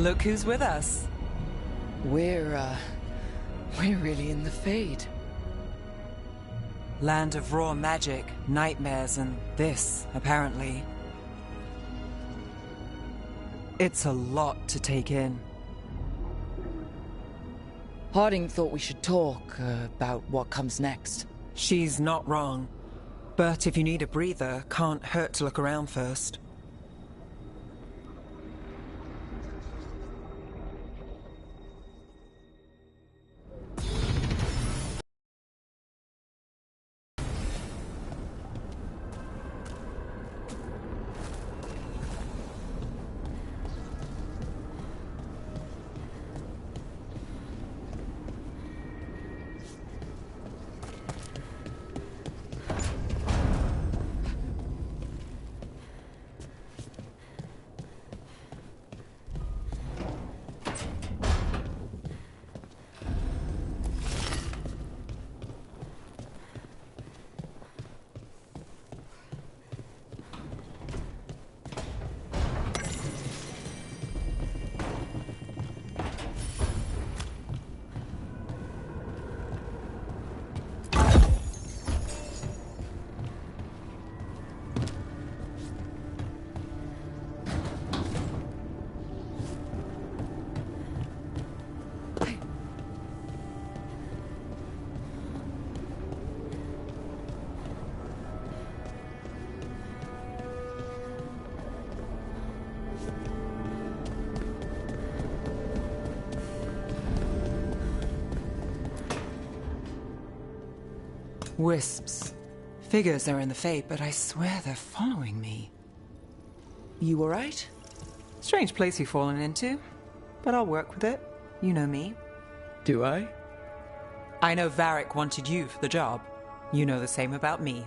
Look who's with us. We're really in the Fade. Land of raw magic, nightmares, and this, apparently. It's a lot to take in. Harding thought we should talk about what comes next. She's not wrong. But if you need a breather, can't hurt to look around first. Wisps. Figures are in the Fade, but I swear they're following me. You alright? Strange place you've fallen into, but I'll work with it. You know me. Do I? I know Varric wanted you for the job. You know the same about me.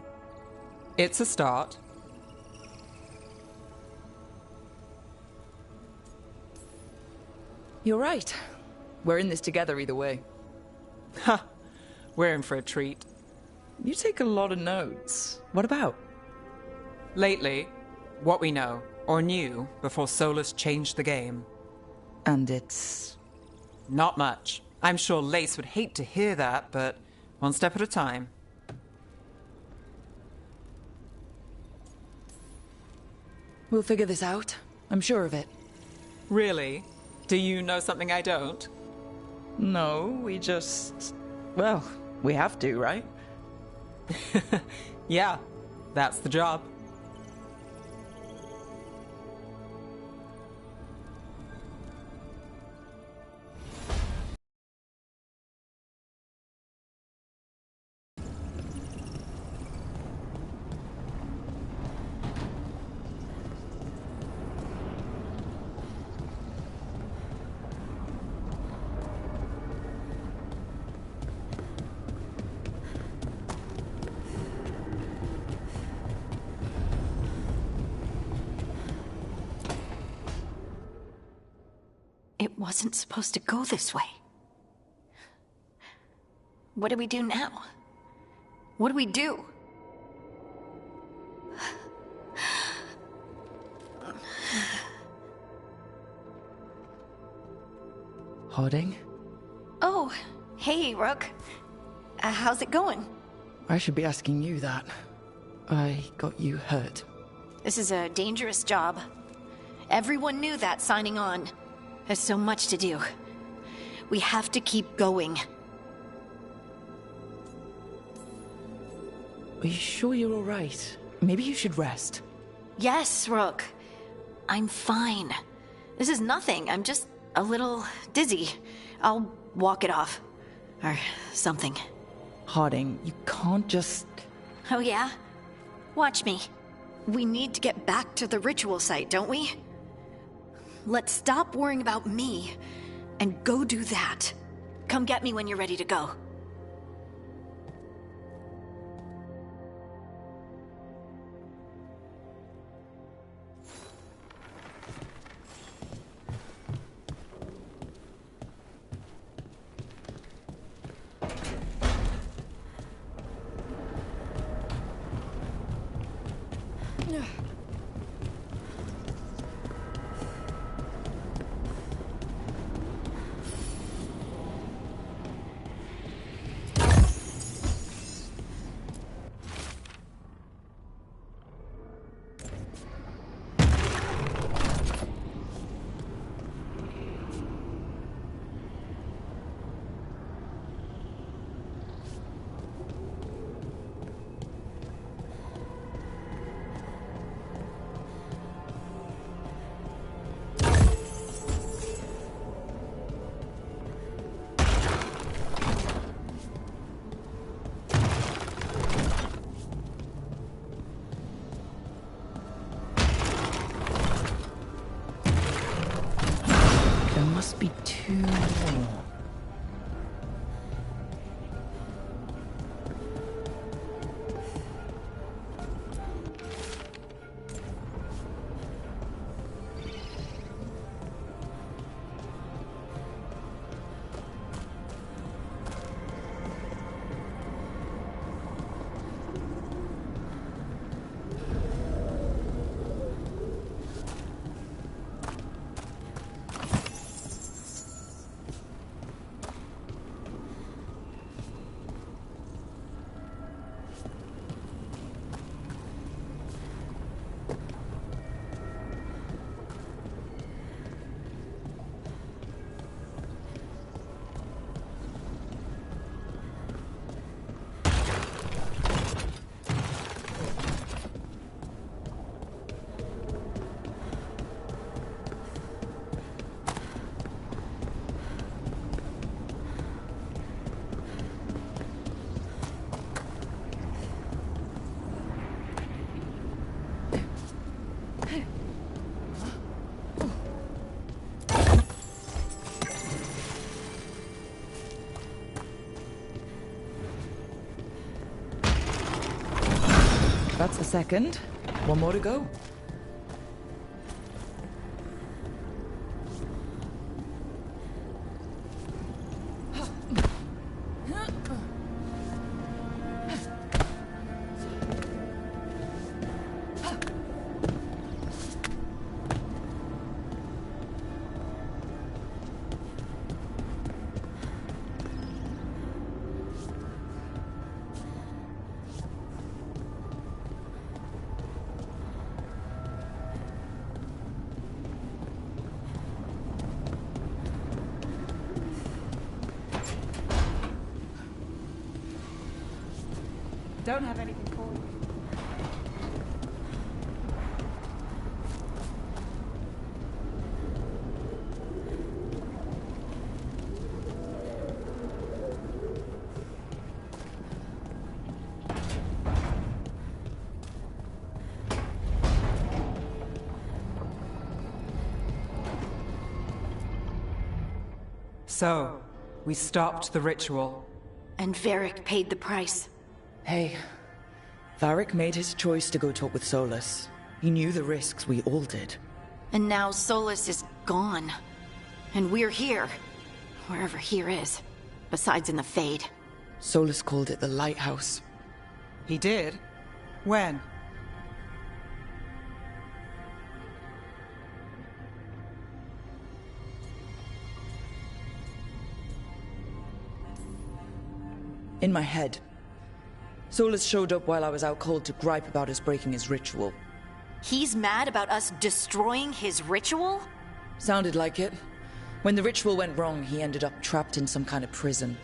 It's a start. You're right. We're in this together either way. Ha! We're in for a treat. You take a lot of notes. What about? Lately, what we know, or knew, before Solus changed the game. And it's... Not much. I'm sure Lace would hate to hear that, but one step at a time. We'll figure this out. I'm sure of it. Really? Do you know something I don't? No, we just... Well, we have to, right? Yeah, that's the job. It wasn't supposed to go this way. What do we do now? What do we do? Harding? Oh, hey, Rook. How's it going? I should be asking you that. I got you hurt. This is a dangerous job. Everyone knew that signing on. There's so much to do. We have to keep going. Are you sure you're alright? Maybe you should rest. Yes, Rook. I'm fine. This is nothing. I'm just a little dizzy. I'll walk it off. Or something. Harding, you can't just... Oh yeah? Watch me. We need to get back to the ritual site, don't we? Let's stop worrying about me and go do that. Come get me when you're ready to go. That's the second. One more to go. Don't have anything for you. So, we stopped the ritual. And Varric paid the price. Hey, Varric made his choice to go talk with Solus. He knew the risks, we all did. And now Solus is gone. And we're here. Wherever here is. Besides in the Fade. Solus called it the Lighthouse. He did? When? In my head. Solus showed up while I was out cold to gripe about us breaking his ritual. He's mad about us destroying his ritual? Sounded like it. When the ritual went wrong, he ended up trapped in some kind of prison.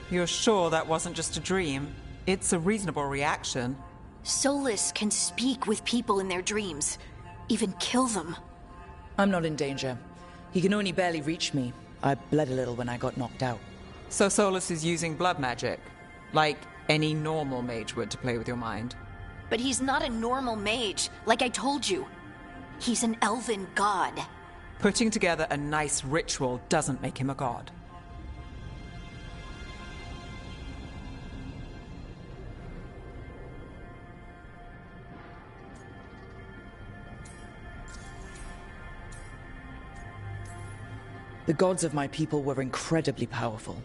You're sure that wasn't just a dream? It's a reasonable reaction. Solus can speak with people in their dreams. Even kill them. I'm not in danger. He can only barely reach me. I bled a little when I got knocked out. So Solus is using blood magic? Like any normal mage would to play with your mind? But he's not a normal mage, like I told you. He's an elven god. Putting together a nice ritual doesn't make him a god. The gods of my people were incredibly powerful.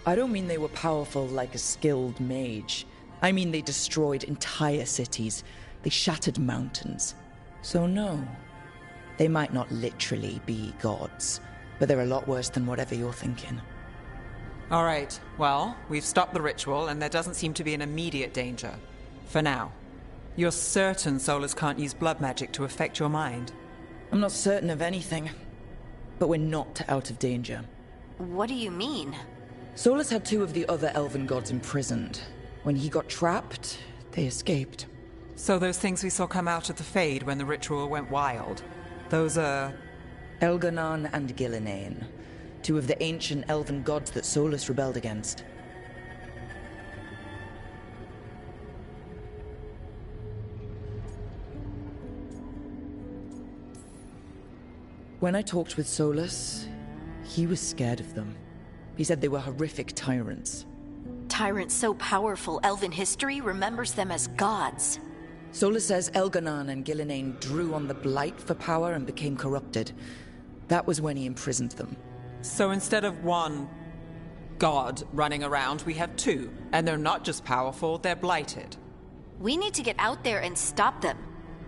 I don't mean they were powerful like a skilled mage. I mean they destroyed entire cities. They shattered mountains. So no, they might not literally be gods, but they're a lot worse than whatever you're thinking. All right, well, we've stopped the ritual and there doesn't seem to be an immediate danger. For now. You're certain Solus can't use blood magic to affect your mind? I'm not certain of anything, but we're not out of danger. What do you mean? Solus had two of the other elven gods imprisoned. When he got trapped, they escaped. So those things we saw come out of the Fade when the ritual went wild, those are... Elganon and Gillinane, two of the ancient elven gods that Solus rebelled against. When I talked with Solus, he was scared of them. He said they were horrific tyrants. Tyrants so powerful, elven history remembers them as gods. Solus says Elganon and Gillinane drew on the Blight for power and became corrupted. That was when he imprisoned them. So instead of one god running around, we have two. And they're not just powerful, they're blighted. We need to get out there and stop them.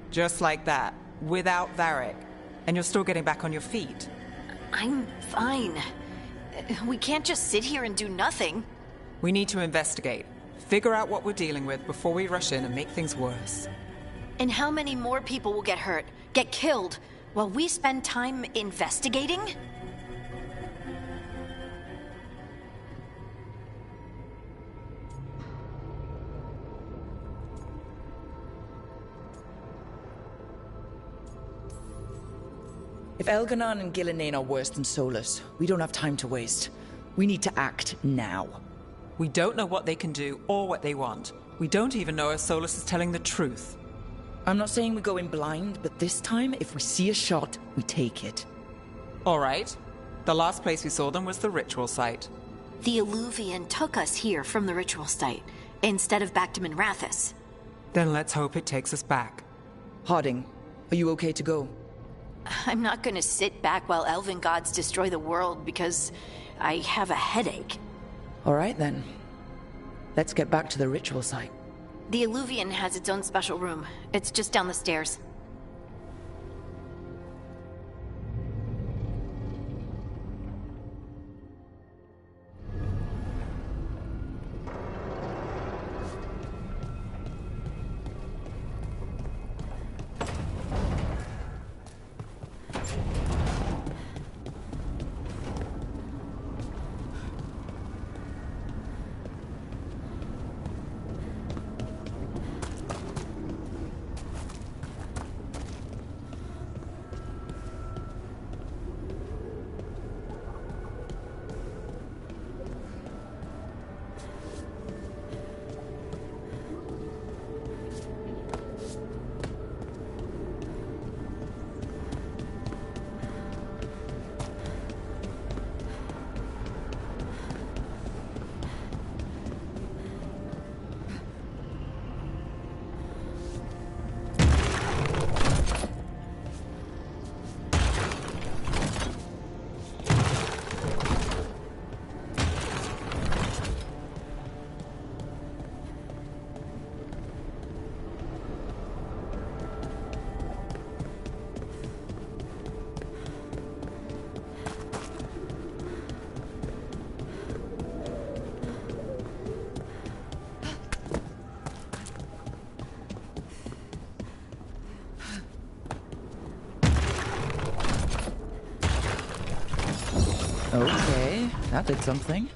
Just like that, without Varric. And you're still getting back on your feet. I'm fine. We can't just sit here and do nothing. We need to investigate. Figure out what we're dealing with before we rush in and make things worse. And how many more people will get hurt, get killed, while we spend time investigating? If Elganon and Gillinane are worse than Solus, we don't have time to waste. We need to act now. We don't know what they can do or what they want. We don't even know if Solus is telling the truth. I'm not saying we go in blind, but this time, if we see a shot, we take it. All right. The last place we saw them was the ritual site. The Illuvian took us here from the ritual site, instead of back to Minrathous. Then let's hope it takes us back. Harding, are you okay to go? I'm not gonna sit back while elven gods destroy the world because I have a headache. All right then. Let's get back to the ritual site. The Alluvian has its own special room. It's just down the stairs. Okay, that did something.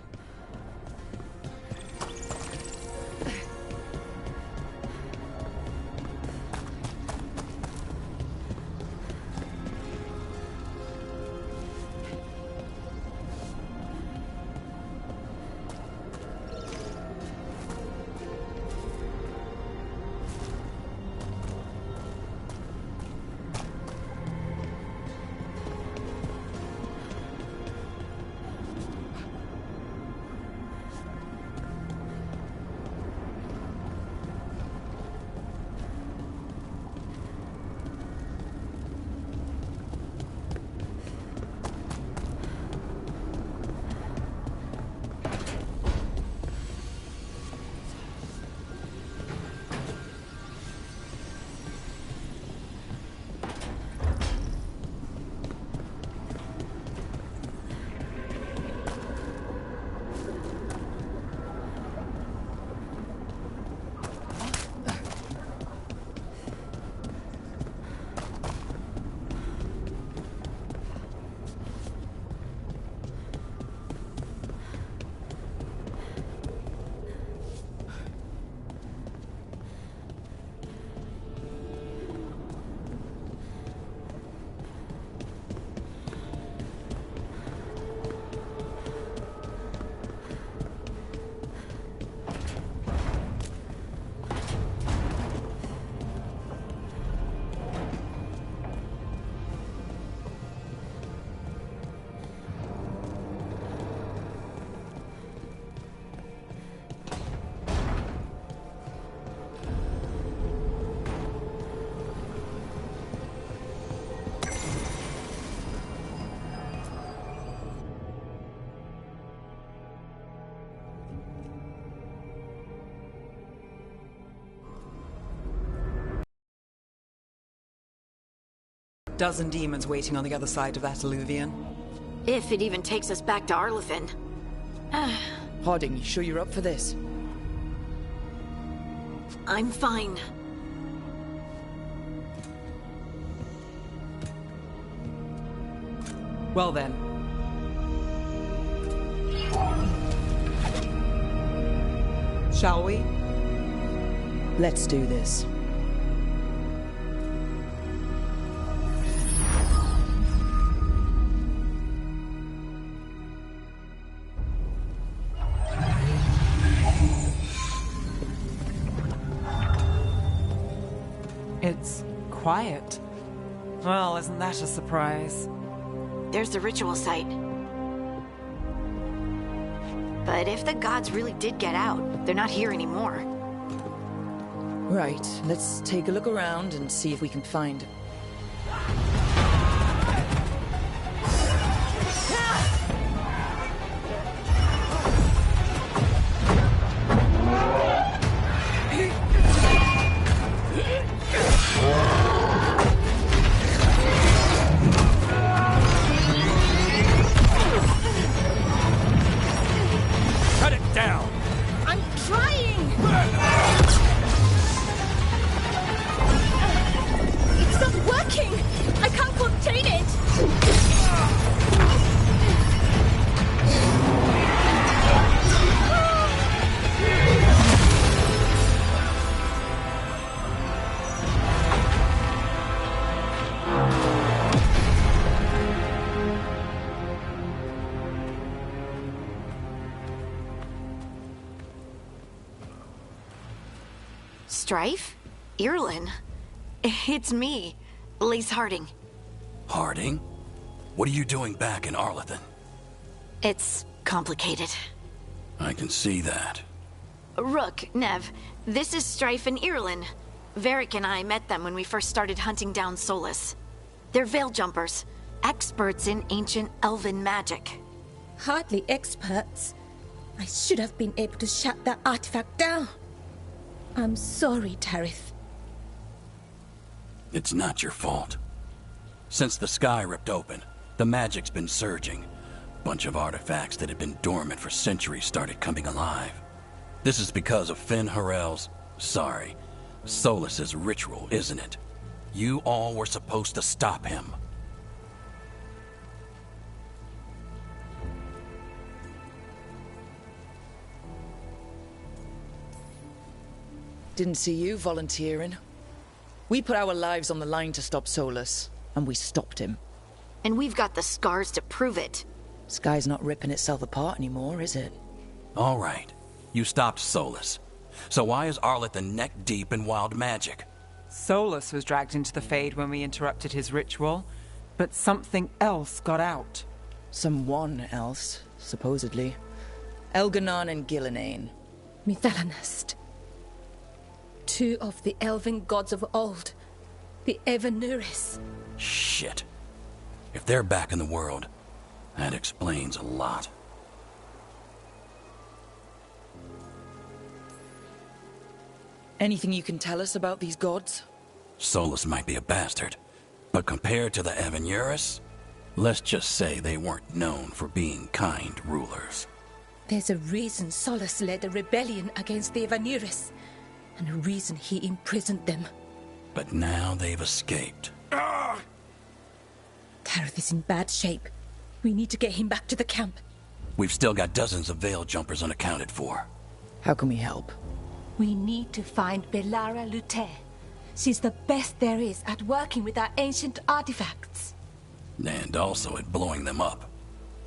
Dozen demons waiting on the other side of that alluvian. If it even takes us back to Arlefin. Harding, you sure you're up for this? I'm fine. Well then. Shall we? Let's do this. It's quiet. Well, isn't that a surprise? There's the ritual site. But if the gods really did get out, they're not here anymore. Right, let's take a look around and see if we can find... Cut it down! I'm trying! It's not working! I can't contain it! Strife? Irlin? It's me, Lise Harding. Harding? What are you doing back in Arlington? It's complicated. I can see that. Rook, Nev, this is Strife and Irlin. Varric and I met them when we first started hunting down Solus. They're veil jumpers, experts in ancient elven magic. Hardly experts. I should have been able to shut that artifact down. I'm sorry, Tarith. It's not your fault. Since the sky ripped open, the magic's been surging. Bunch of artifacts that had been dormant for centuries started coming alive. This is because of Finn Harel's... Solus's ritual, isn't it? You all were supposed to stop him. Didn't see you volunteering. We put our lives on the line to stop Solus, and we stopped him. And we've got the scars to prove it. Sky's not ripping itself apart anymore, is it? All right. You stopped Solus. So why is Arlington neck deep in wild magic? Solus was dragged into the Fade when we interrupted his ritual, but something else got out. Someone else, supposedly. Elganon and Gillenane. Mithalanast. Two of the elven gods of old. The Evanuris. Shit. If they're back in the world, that explains a lot. Anything you can tell us about these gods? Solus might be a bastard, but compared to the Evanuris, let's just say they weren't known for being kind rulers. There's a reason Solus led a rebellion against the Evanuris, and a reason he imprisoned them. But now they've escaped. Tarith is in bad shape. We need to get him back to the camp. We've still got dozens of veil jumpers unaccounted for. How can we help? We need to find Belara Lute. She's the best there is at working with our ancient artifacts. And also at blowing them up.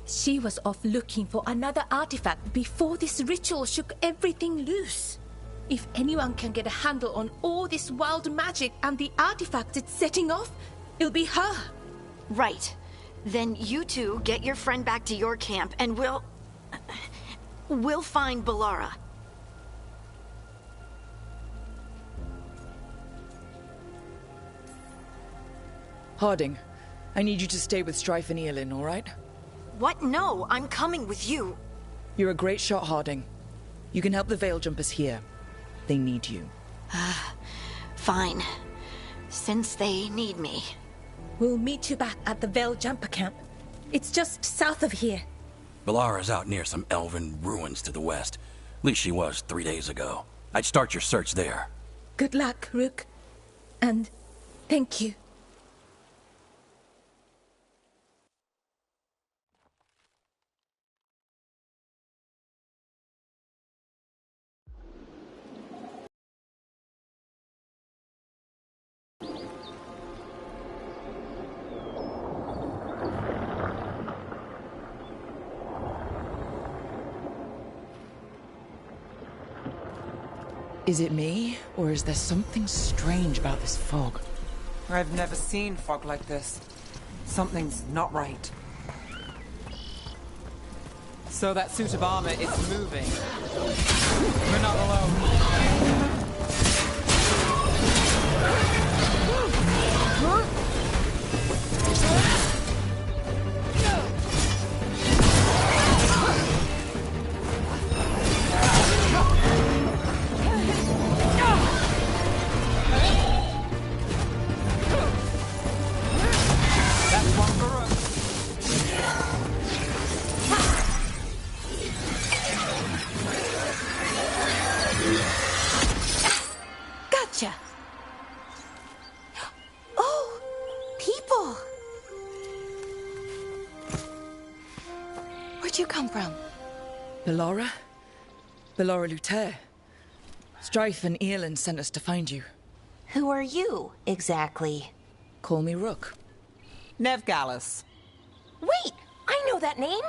She was off looking for another artifact before this ritual shook everything loose. If anyone can get a handle on all this wild magic and the artifacts it's setting off, it'll be her. Right. Then you two get your friend back to your camp and we'll find Belara. Harding, I need you to stay with Strife and Eolin, all right? What? No, I'm coming with you. You're a great shot, Harding. You can help the Veil Jumpers here. They need you. Fine. Since they need me. We'll meet you back at the Veil Jumper camp. It's just south of here. Belara's out near some elven ruins to the west. At least she was 3 days ago. I'd start your search there. Good luck, Rook. And thank you. Is it me, or is there something strange about this fog? I've never seen fog like this. Something's not right. So that suit of armor is moving. We're not alone. you come from? Bellora? Bellora Luther. Strife and Earlin sent us to find you. Who are you, exactly? Call me Rook. Nev Gallus. Wait! I know that name!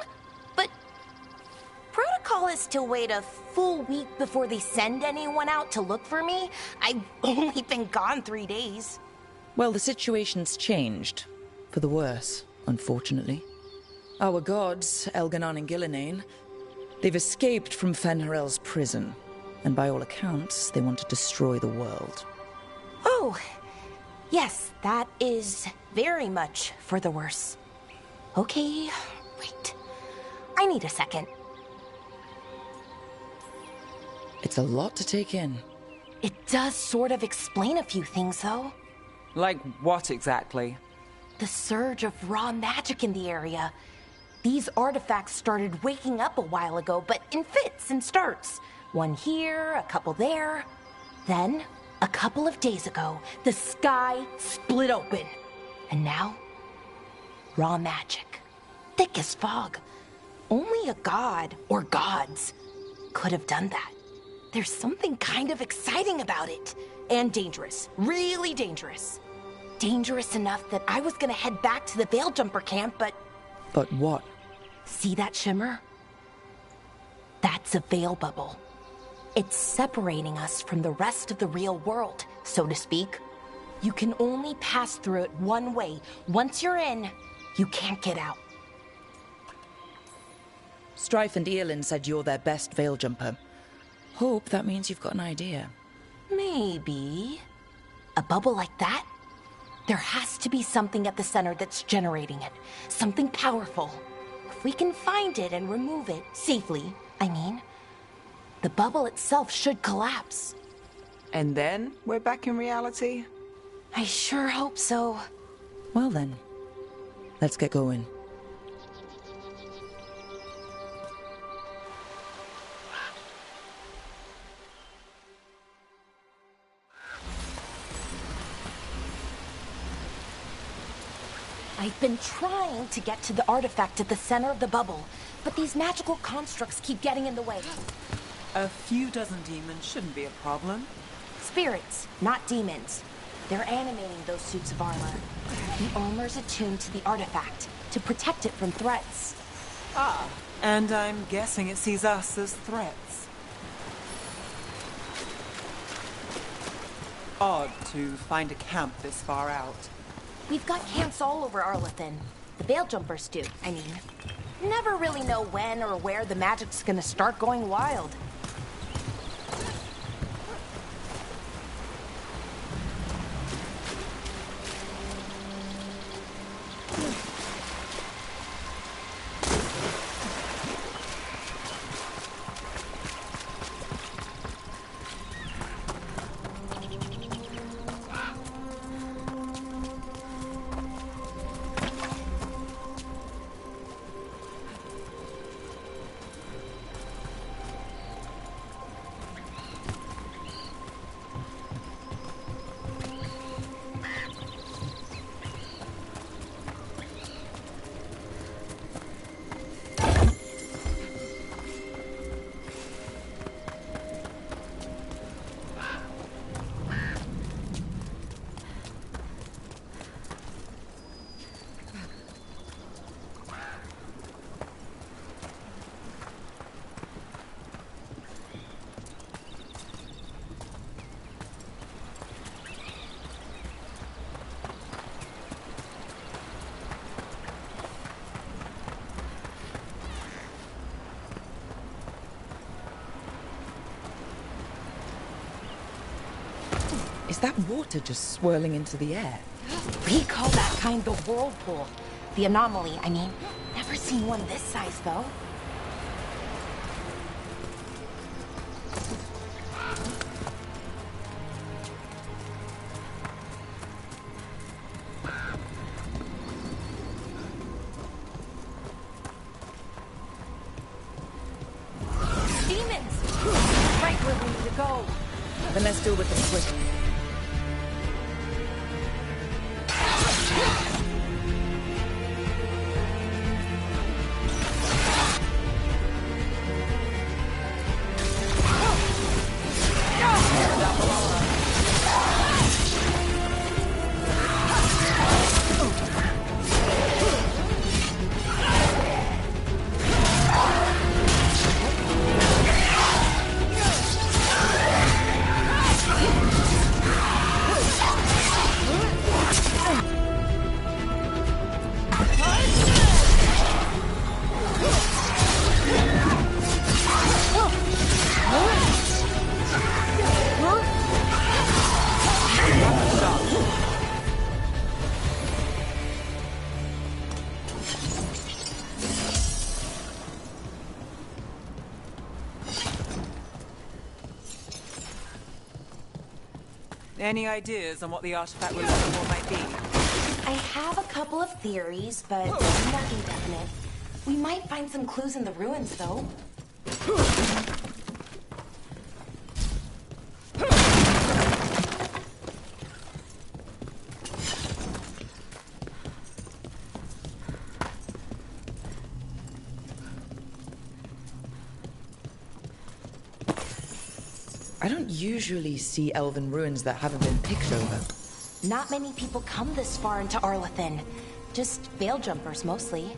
But... protocol is to wait a full week before they send anyone out to look for me? I've only been gone 3 days. Well, the situation's changed. For the worse, unfortunately. Our gods, Elganon and Gillinane, they've escaped from Fen'Harel's prison. And by all accounts, they want to destroy the world. Oh, yes, that is very much for the worse. Okay, wait. I need a second. It's a lot to take in. It does sort of explain a few things, though. Like what exactly? The surge of raw magic in the area. These artifacts started waking up a while ago, but in fits and starts. One here, a couple there. Then, a couple of days ago, the sky split open. And now, raw magic. Thick as fog. Only a god, or gods, could have done that. There's something kind of exciting about it. And dangerous. Really dangerous. Dangerous enough that I was gonna head back to the Veil Jumper camp, but... But what? See that shimmer? That's a veil bubble. It's separating us from the rest of the real world, so to speak. You can only pass through it one way. Once you're in, you can't get out. Strife and Earlin said you're their best veil jumper. Hope that means you've got an idea. Maybe. A bubble like that? There has to be something at the center that's generating it. Something powerful. If we can find it and remove it, safely, I mean, the bubble itself should collapse. And then we're back in reality? I sure hope so. Well then, let's get going. I've been trying to get to the artifact at the center of the bubble, but these magical constructs keep getting in the way. A few dozen demons shouldn't be a problem. Spirits, not demons. They're animating those suits of armor. The armor's attuned to the artifact to protect it from threats. Ah, and I'm guessing it sees us as threats. Odd to find a camp this far out. We've got camps all over Arlethan. The Veil Jumpers do, I mean. Never really know when or where the magic's gonna start going wild. Is that water just swirling into the air? We call that kind the whirlpool. The anomaly, I mean. Never seen one this size, though. Demons! Right where we need to go. Then let's deal with them quick. Any ideas on what the artifact we're looking for might be? I have a couple of theories, but nothing definite. We might find some clues in the ruins, though. I don't usually see elven ruins that haven't been picked over. Not many people come this far into Arlathan. Just veil jumpers, mostly.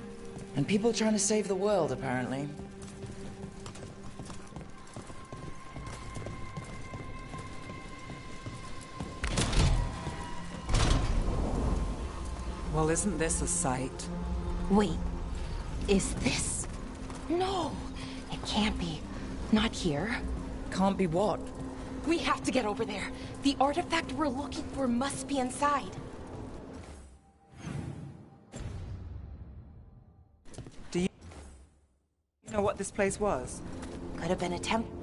And people trying to save the world, apparently. Well, isn't this a sight? Wait, is this? No, it can't be. Not here. Can't be what? We have to get over there. The artifact we're looking for must be inside. Do you know what this place was? Could have been a temple.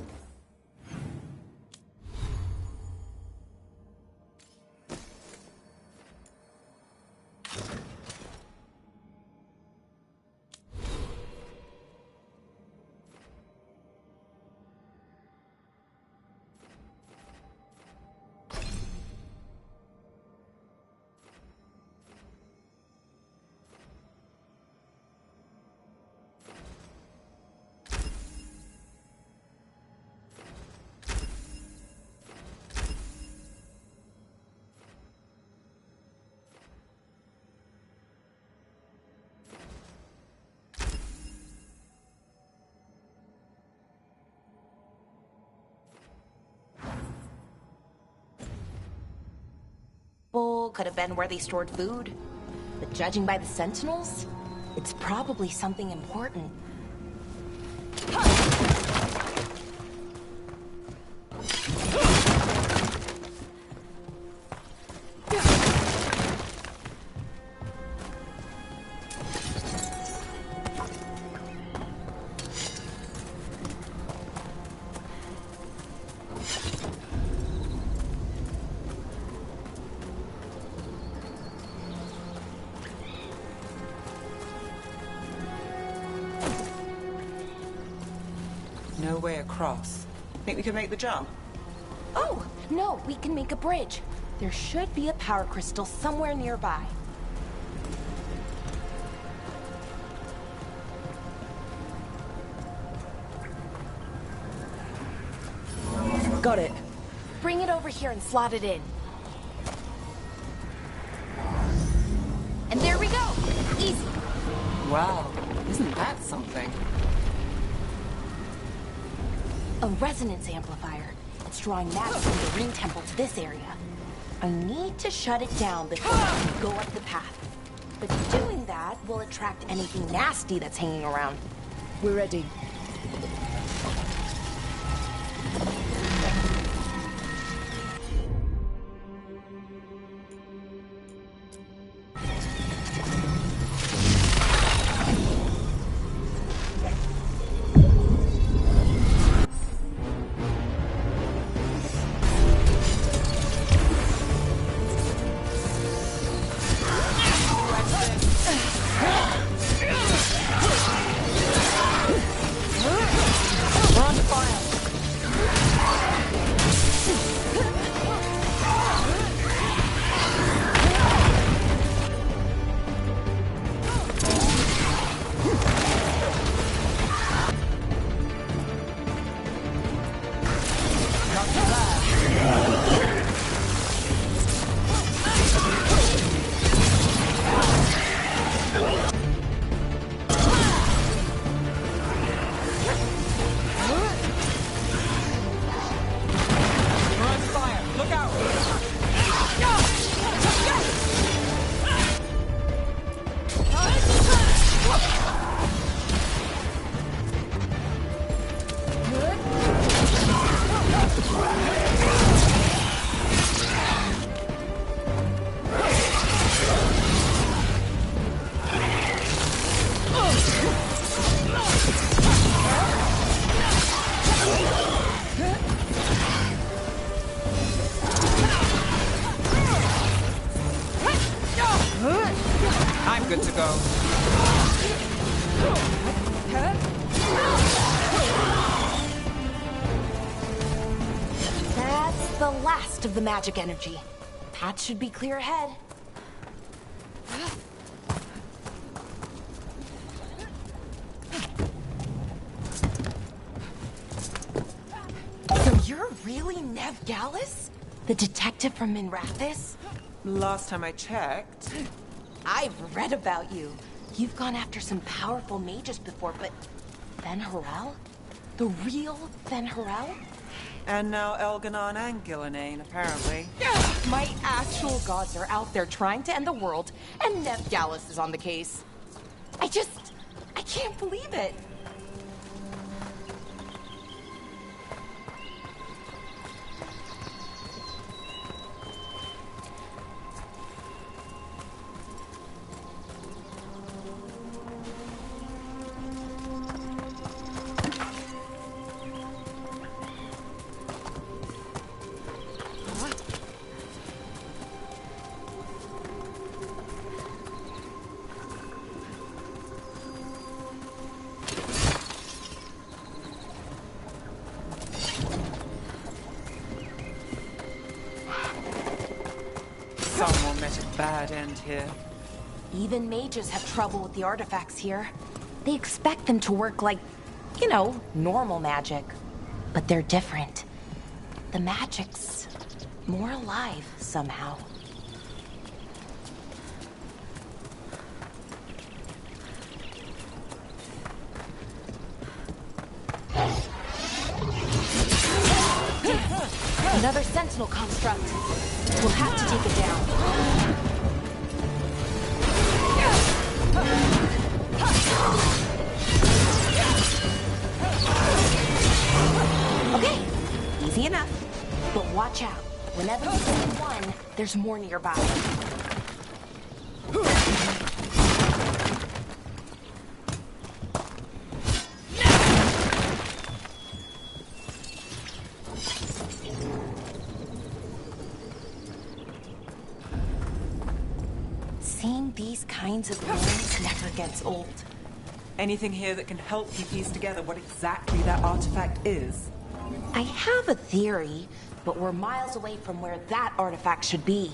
Could have been where they stored food. But judging by the sentinels, it's probably something important. No way across. Think we can make the jump? Oh, no, we can make a bridge. There should be a power crystal somewhere nearby. Got it. Bring it over here and slot it in. And there we go! Easy! Wow, isn't that something? A resonance amplifier. It's drawing magic from the ring temple to this area. I need to shut it down before I can go up the path. But doing that will attract anything nasty that's hanging around. We're ready. good to go. That's the last of the magic energy. Path should be clear ahead. So you're really Nev Gallus? The detective from Minrathis? Last time I checked. I've read about you. You've gone after some powerful mages before, but Ben Harel? The real Ben Harel? And now Elganon and Gillenane, apparently. My actual gods are out there trying to end the world, and Nev Gallus is on the case. I can't believe it. Someone met a bad end here. Even mages have trouble with the artifacts here. They expect them to work like, normal magic. But they're different. The magic's more alive somehow. Another sentinel construct. We'll have to take it down. Okay, easy enough. But watch out. Whenever you get one, there's more nearby. Seeing these kinds of ruins never gets old. Anything here that can help you piece together what exactly that artifact is? I have a theory, but we're miles away from where that artifact should be.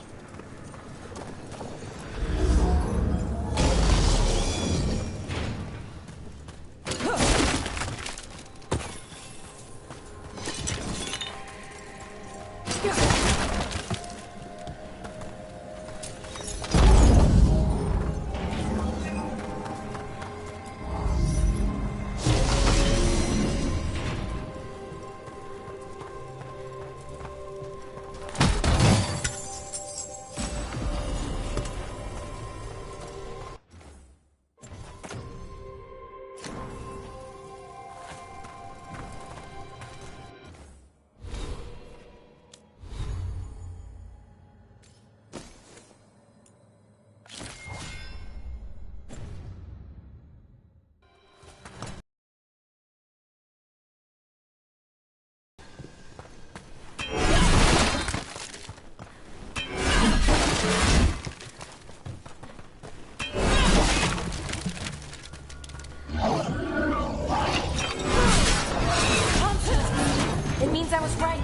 It means I was right.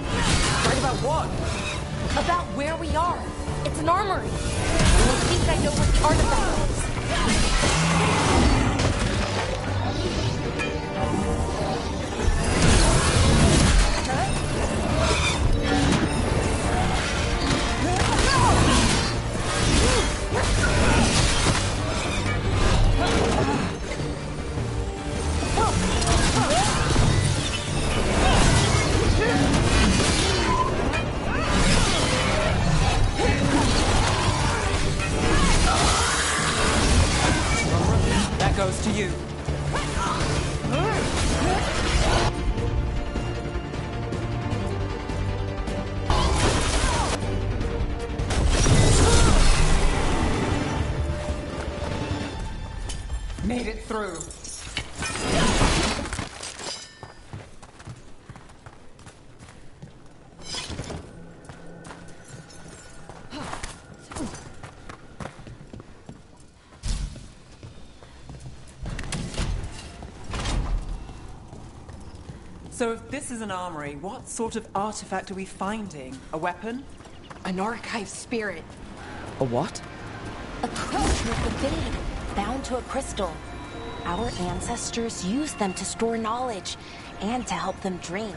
Right about what? About where we are. It's an armory. I think I know what the artifact is. That goes to you. Made it through. So if this is an armory, what sort of artifact are we finding? A weapon? An archive spirit. A what? A crystal of the Vade, bound to a crystal. Our ancestors used them to store knowledge and to help them dream.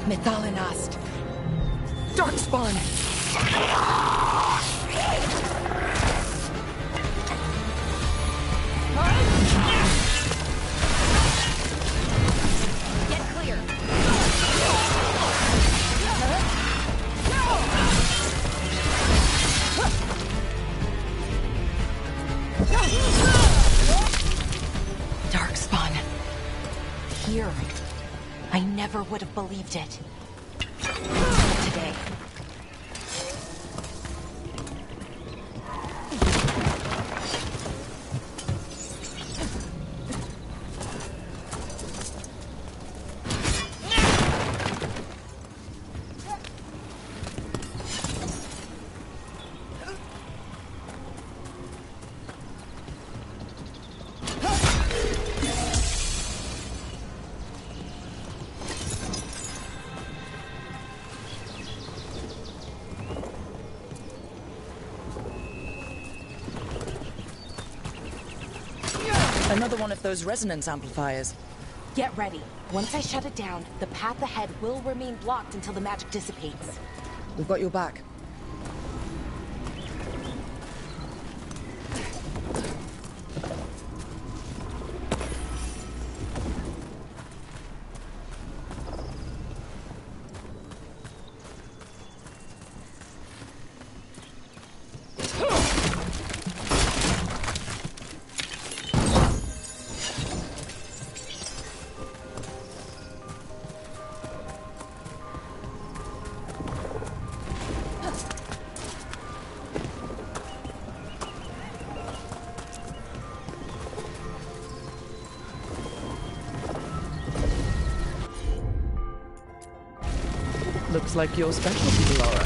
Methalinast. Darkspawn. Get clear. Darkspawn. Here. I never would have believed it. Today. Another one of those resonance amplifiers. Get ready. Once I shut it down, the path ahead will remain blocked until the magic dissipates. We've got your back. Looks like your specialty, Laura.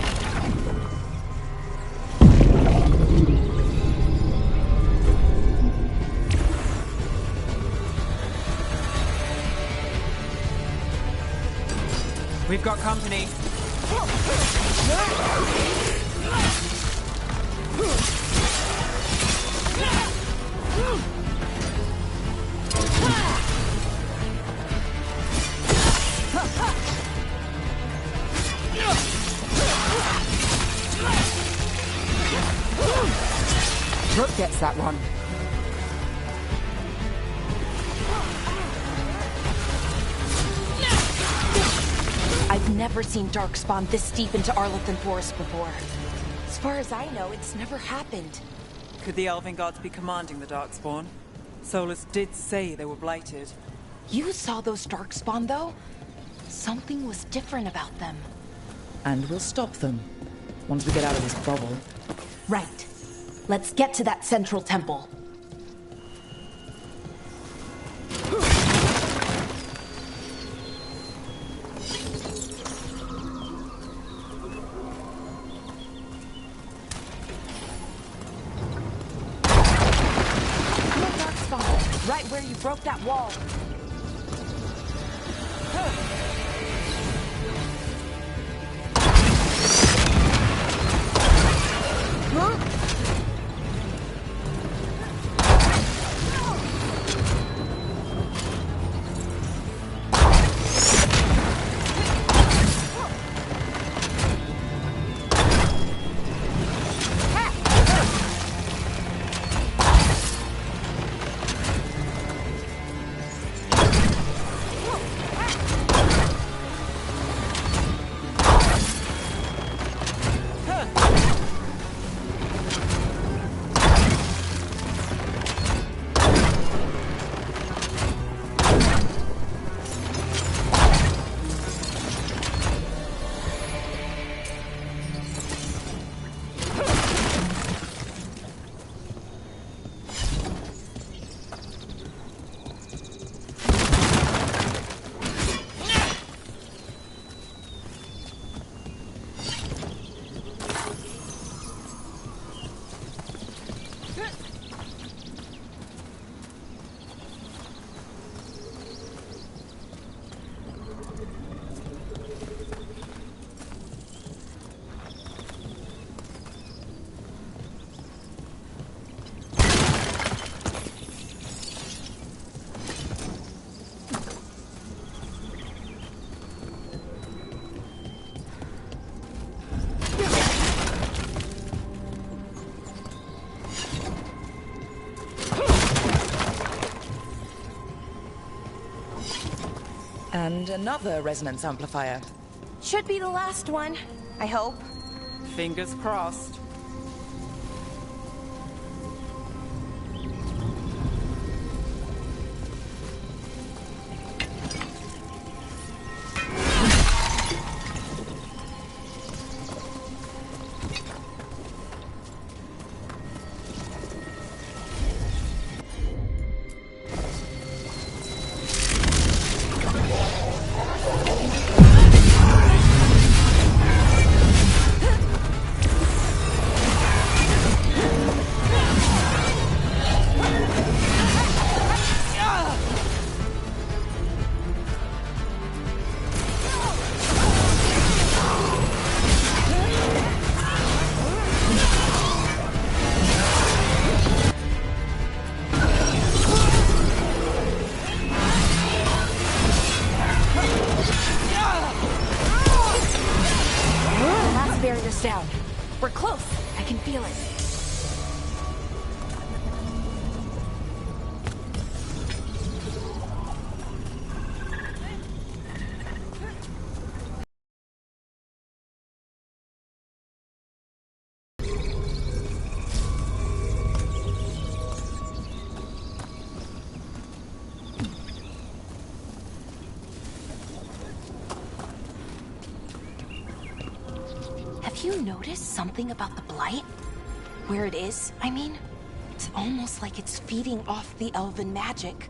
We've got company. Brooke gets that one. I've never seen Darkspawn this deep into Arlothan Forest before. As far as I know, it's never happened. Could the Elven gods be commanding the Darkspawn? Solus did say they were blighted. You saw those Darkspawn, though? Something was different about them. And we'll stop them. Once we get out of this bubble. Right. Let's get to that central temple. More Darkspawn, right where you broke that wall. And another resonance amplifier. Should be the last one, I hope. Fingers crossed. Down. We're close. I can feel it. Have you noticed something about the blight? Where it is, I mean? It's almost like it's feeding off the elven magic.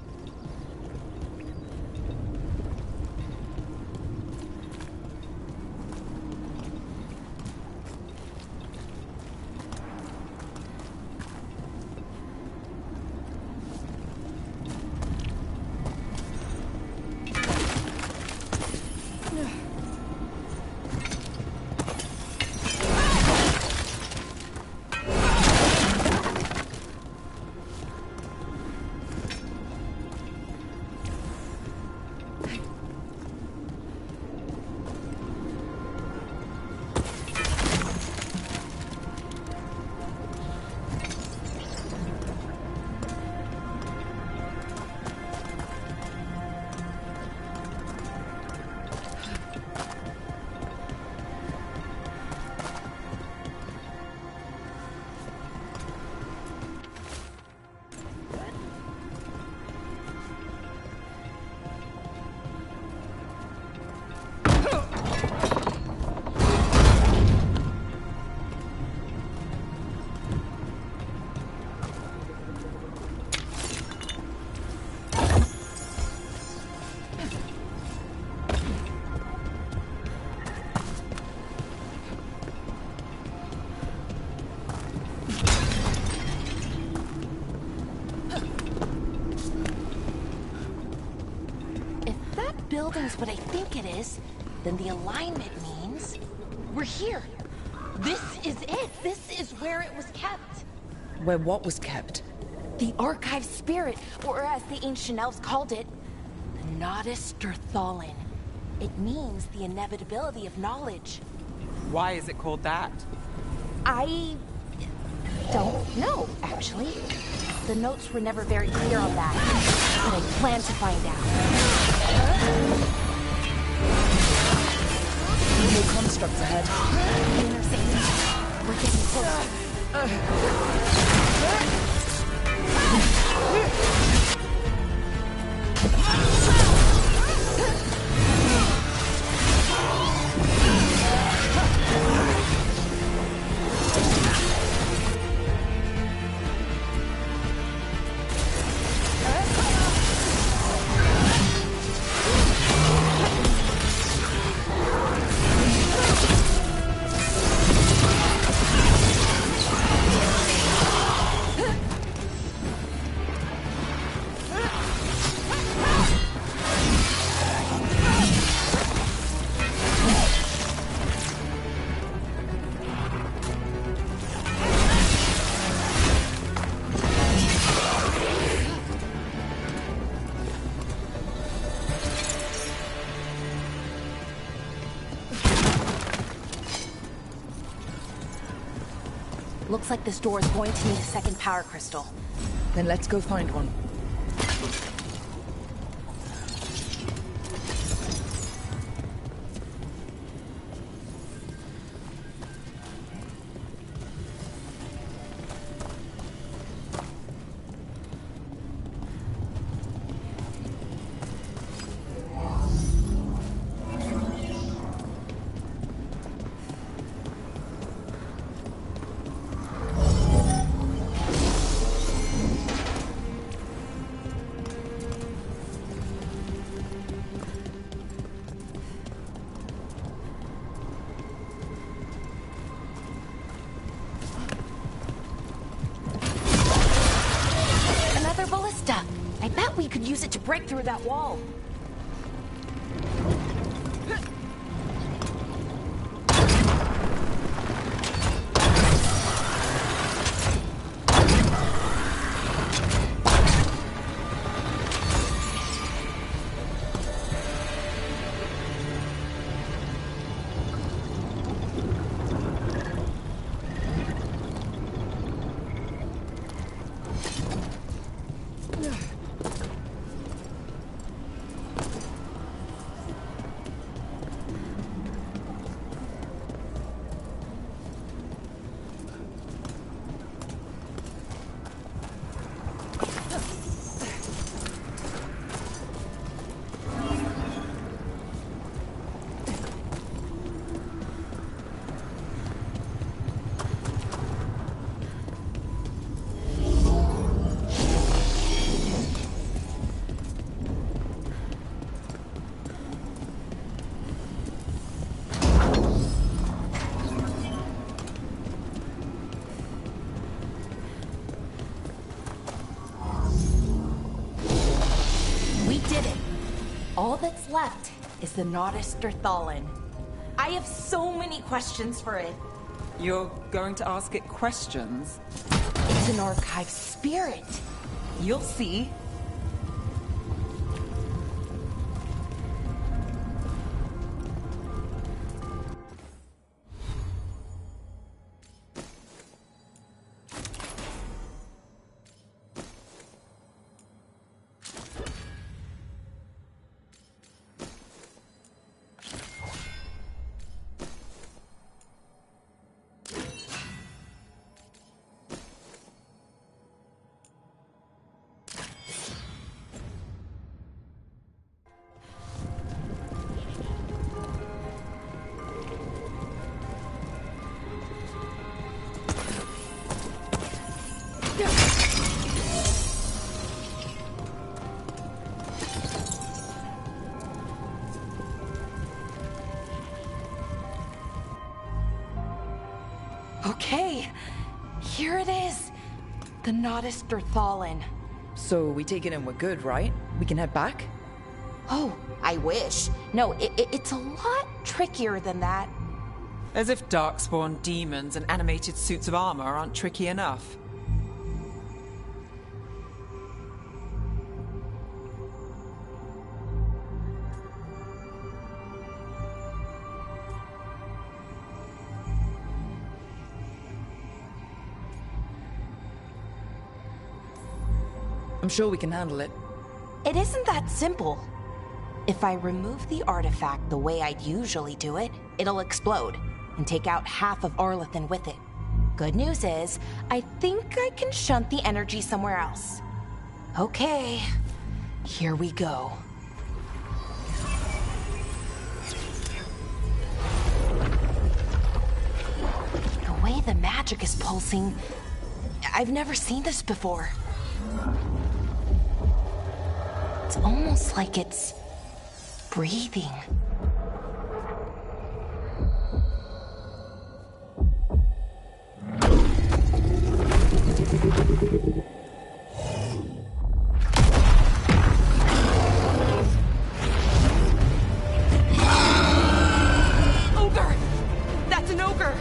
Building's what I think it is, then the alignment means we're here. This is it. This is where it was kept. Where what was kept? The archive spirit, or as the ancient elves called it, the Nodus Sturthalin. It means the inevitability of knowledge. Why is it called that? I don't know, actually. The notes were never very clear on that, but I plan to find out. New constructs ahead. We're getting Looks like this door is going to need a second power crystal. Then let's go find one. use it to break through that wall. All that's left is the Nodus Derthalin. I have so many questions for it. You're going to ask it questions? It's an archive spirit. You'll see. Okay, here it is. The Nodus Derthalin. So we take it and we're good, right? We can head back? Oh, I wish. No, it's a lot trickier than that. As if darkspawn demons and animated suits of armor aren't tricky enough. I'm sure we can handle it. It isn't that simple. If I remove the artifact the way I'd usually do it, it'll explode and take out half of Arlethan with it. Good news is, I think I can shunt the energy somewhere else. Okay, here we go. The way the magic is pulsing, I've never seen this before. It's almost like it's breathing. Ogre! That's an ogre!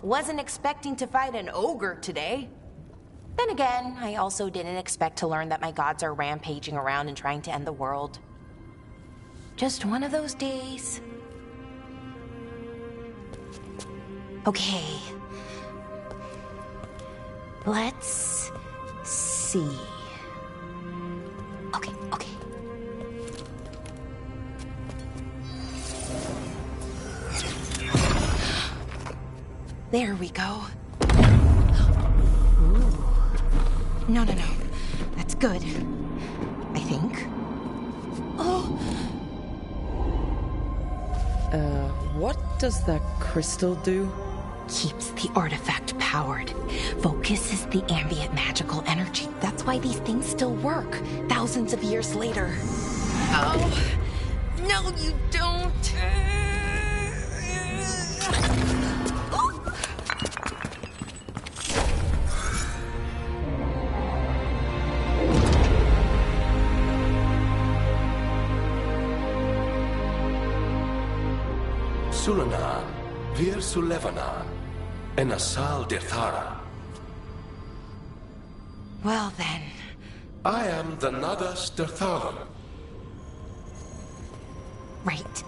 Wasn't expecting to fight an ogre today. Then again, I also didn't expect to learn that my gods are rampaging around and trying to end the world. Just one of those days. Okay. Let's see. Okay. There we go. Ooh. No. That's good. I think. Oh. What does that crystal do? Keeps the artifact powered. Focuses the ambient magical energy. That's why these things still work, thousands of years later. Oh. No, you don't. Sulanan, Vir Sulevanan, and Asal Dirthara. Well then. I am the Nadas Dirthalan. Right,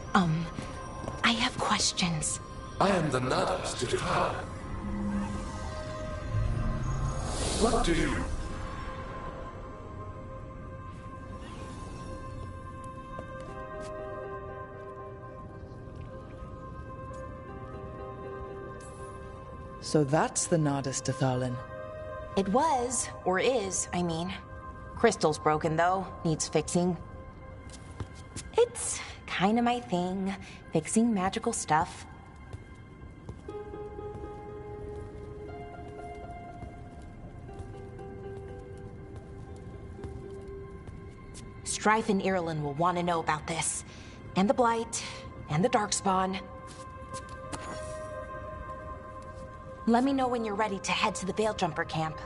I have questions. I am the Nadas Dirthalan. What do you... So that's the Nadas Dathalin. It was, or is, I mean. Crystal's broken though, needs fixing. It's kinda my thing, fixing magical stuff. Strife and Irulan will want to know about this. And the Blight, and the Darkspawn. Let me know when you're ready to head to the Veil-Jumper camp.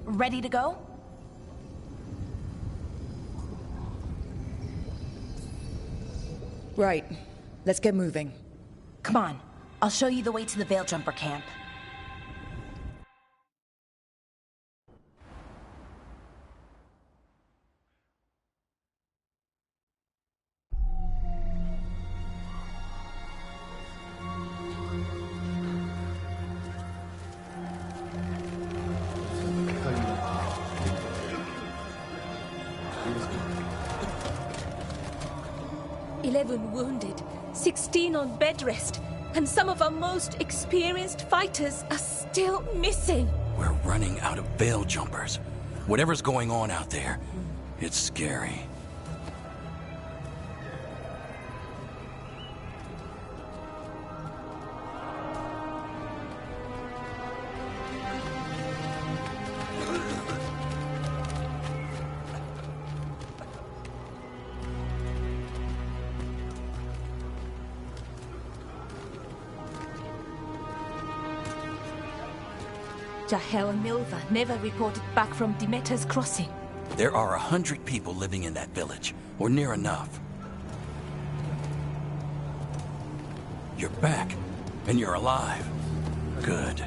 Ready to go? Right. Let's get moving. Come on. I'll show you the way to the Veil-Jumper camp. Wounded, 16 on bed rest, and some of our most experienced fighters are still missing. We're running out of veil jumpers. Whatever's going on out there, it's scary. Jahel and Milva never reported back from Demeter's crossing. There are 100 people living in that village, or near enough. You're back, and you're alive. Good.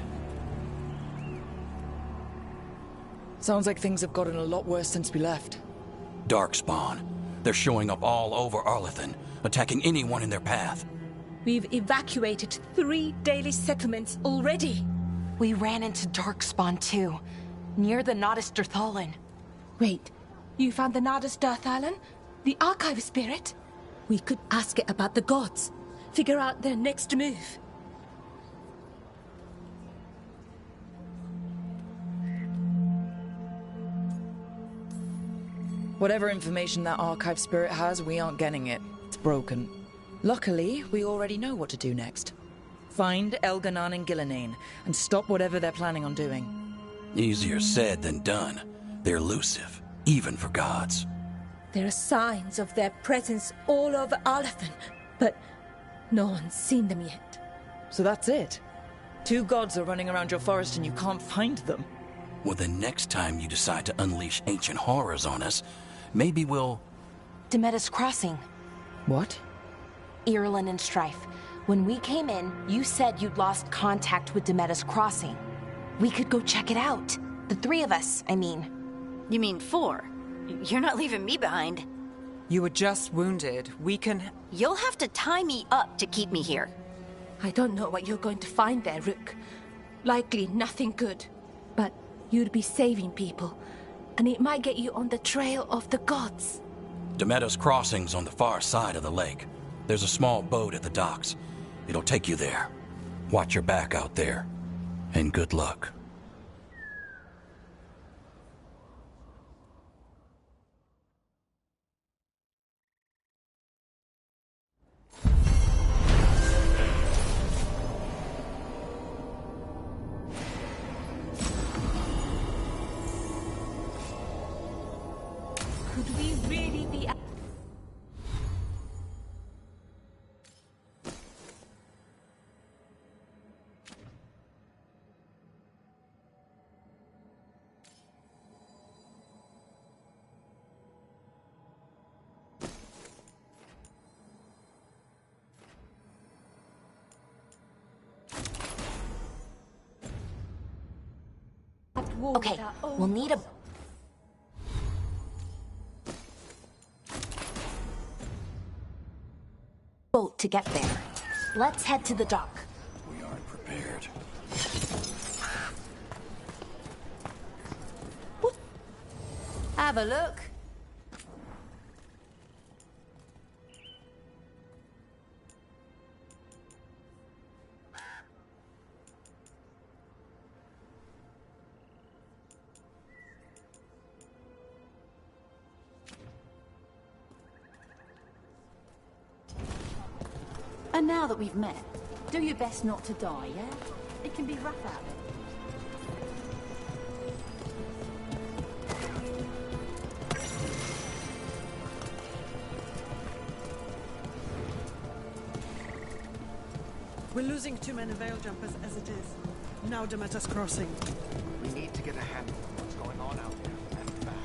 Sounds like things have gotten a lot worse since we left. Darkspawn. They're showing up all over Arlathan, attacking anyone in their path. We've evacuated 3 daily settlements already. We ran into Darkspawn too, near the Nadas Dirthalin. Wait, you found the Nadas Dirthalin? The archive spirit? We could ask it about the gods. Figure out their next move. Whatever information that archive spirit has, we aren't getting it. It's broken. Luckily, we already know what to do next. Find Elganan and Gillinane, and stop whatever they're planning on doing. Easier said than done. They're elusive, even for gods. There are signs of their presence all over Arlathan, but no one's seen them yet. So that's it? 2 gods are running around your forest and you can't find them? Well, the next time you decide to unleash ancient horrors on us, maybe we'll... Demeda's Crossing. What? Irulan and Strife. When we came in, you said you'd lost contact with Demeda's Crossing. We could go check it out. The 3 of us, I mean. You mean 4? You're not leaving me behind. You were just wounded. We can... You'll have to tie me up to keep me here. I don't know what you're going to find there, Rook. Likely nothing good. But you'd be saving people, and it might get you on the trail of the gods. Demeda's Crossing's on the far side of the lake. There's a small boat at the docks. It'll take you there. Watch your back out there. And good luck. Could we really be... Okay, we'll need a... boat to get there. Let's head to the dock. We aren't prepared. Have a look. And now that we've met, do your best not to die, yeah? It can be rough out there. We're losing too many veil jumpers as it is. Now Demeda's Crossing. We need to get a handle on what's going on out there, and fast.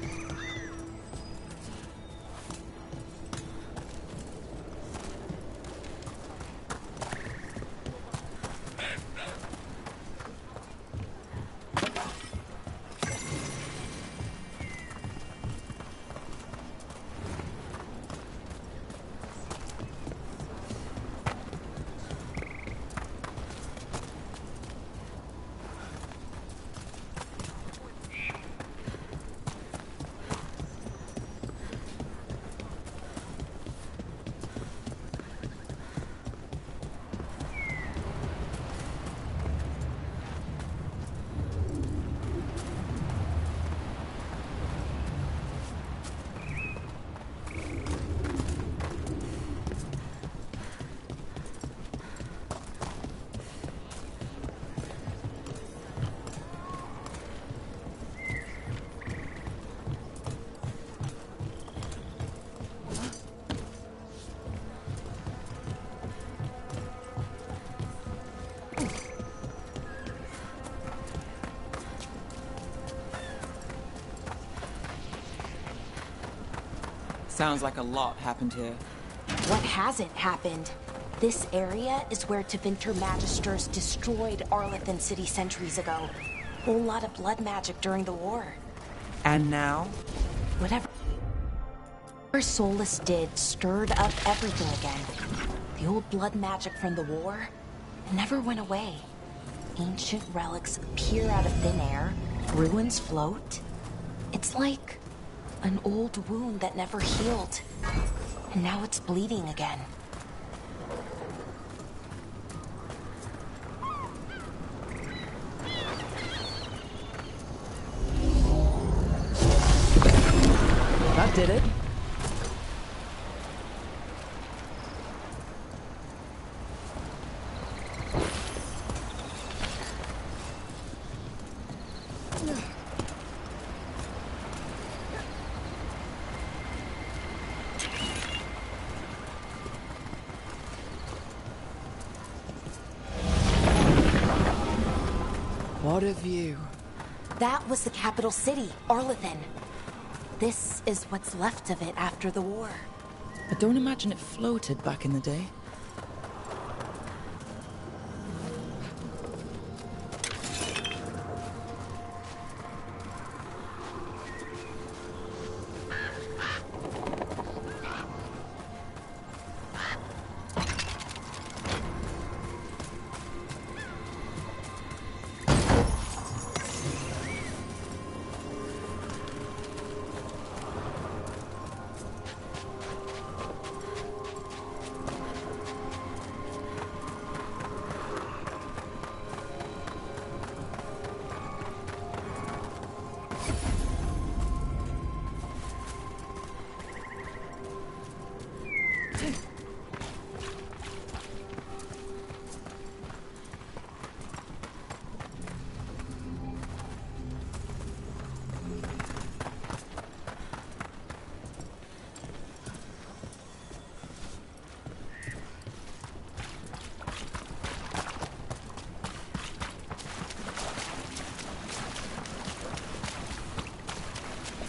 Sounds like a lot happened here. What hasn't happened? This area is where Tevinter Magisters destroyed Arlathan City centuries ago. Whole lot of blood magic during the war. And now? Whatever Solus did stirred up everything again. The old blood magic from the war never went away. Ancient relics appear out of thin air, ruins float. It's like an old wound that never healed, and now it's bleeding again. That did it. What a view. That was the capital city, Arlethan. This is what's left of it after the war. I don't imagine it floated back in the day.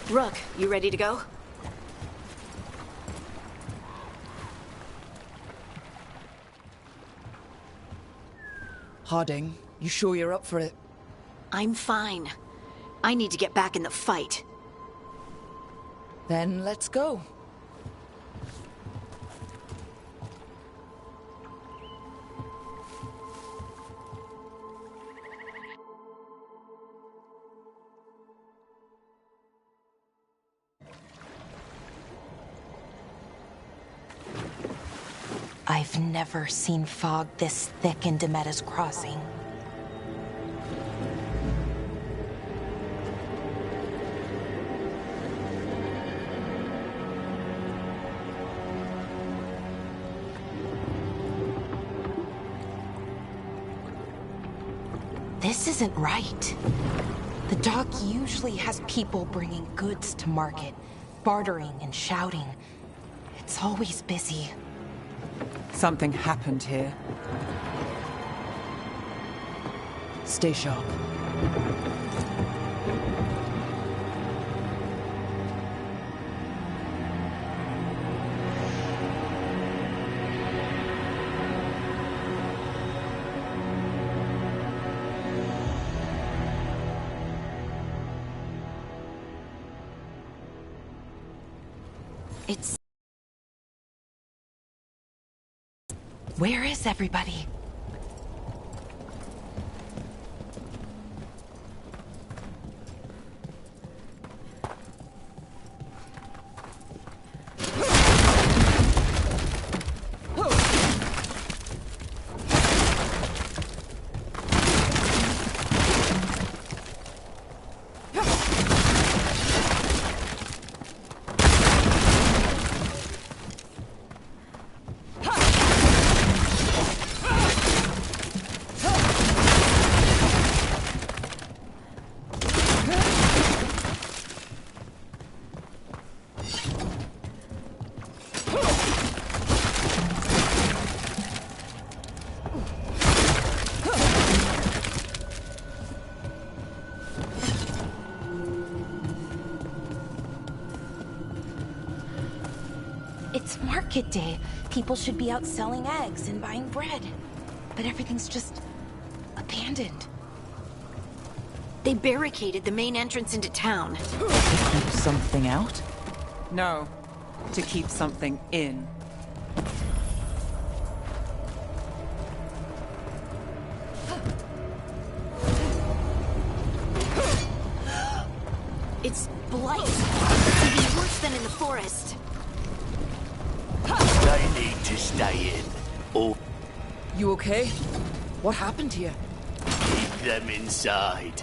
Rook, you ready to go? Harding, you sure you're up for it? I'm fine. I need to get back in the fight. Then let's go. I've never seen fog this thick in Demetta's Crossing. This isn't right. The dock usually has people bringing goods to market, bartering and shouting. It's always busy. Something happened here. Stay sharp. It's... Where is everybody? It's market day. People should be out selling eggs and buying bread. But everything's just abandoned. They barricaded the main entrance into town. To keep something out? No, to keep something in. It's blight. It's even worse than in the forest. They need to stay in, or You okay? What happened here? keep them inside.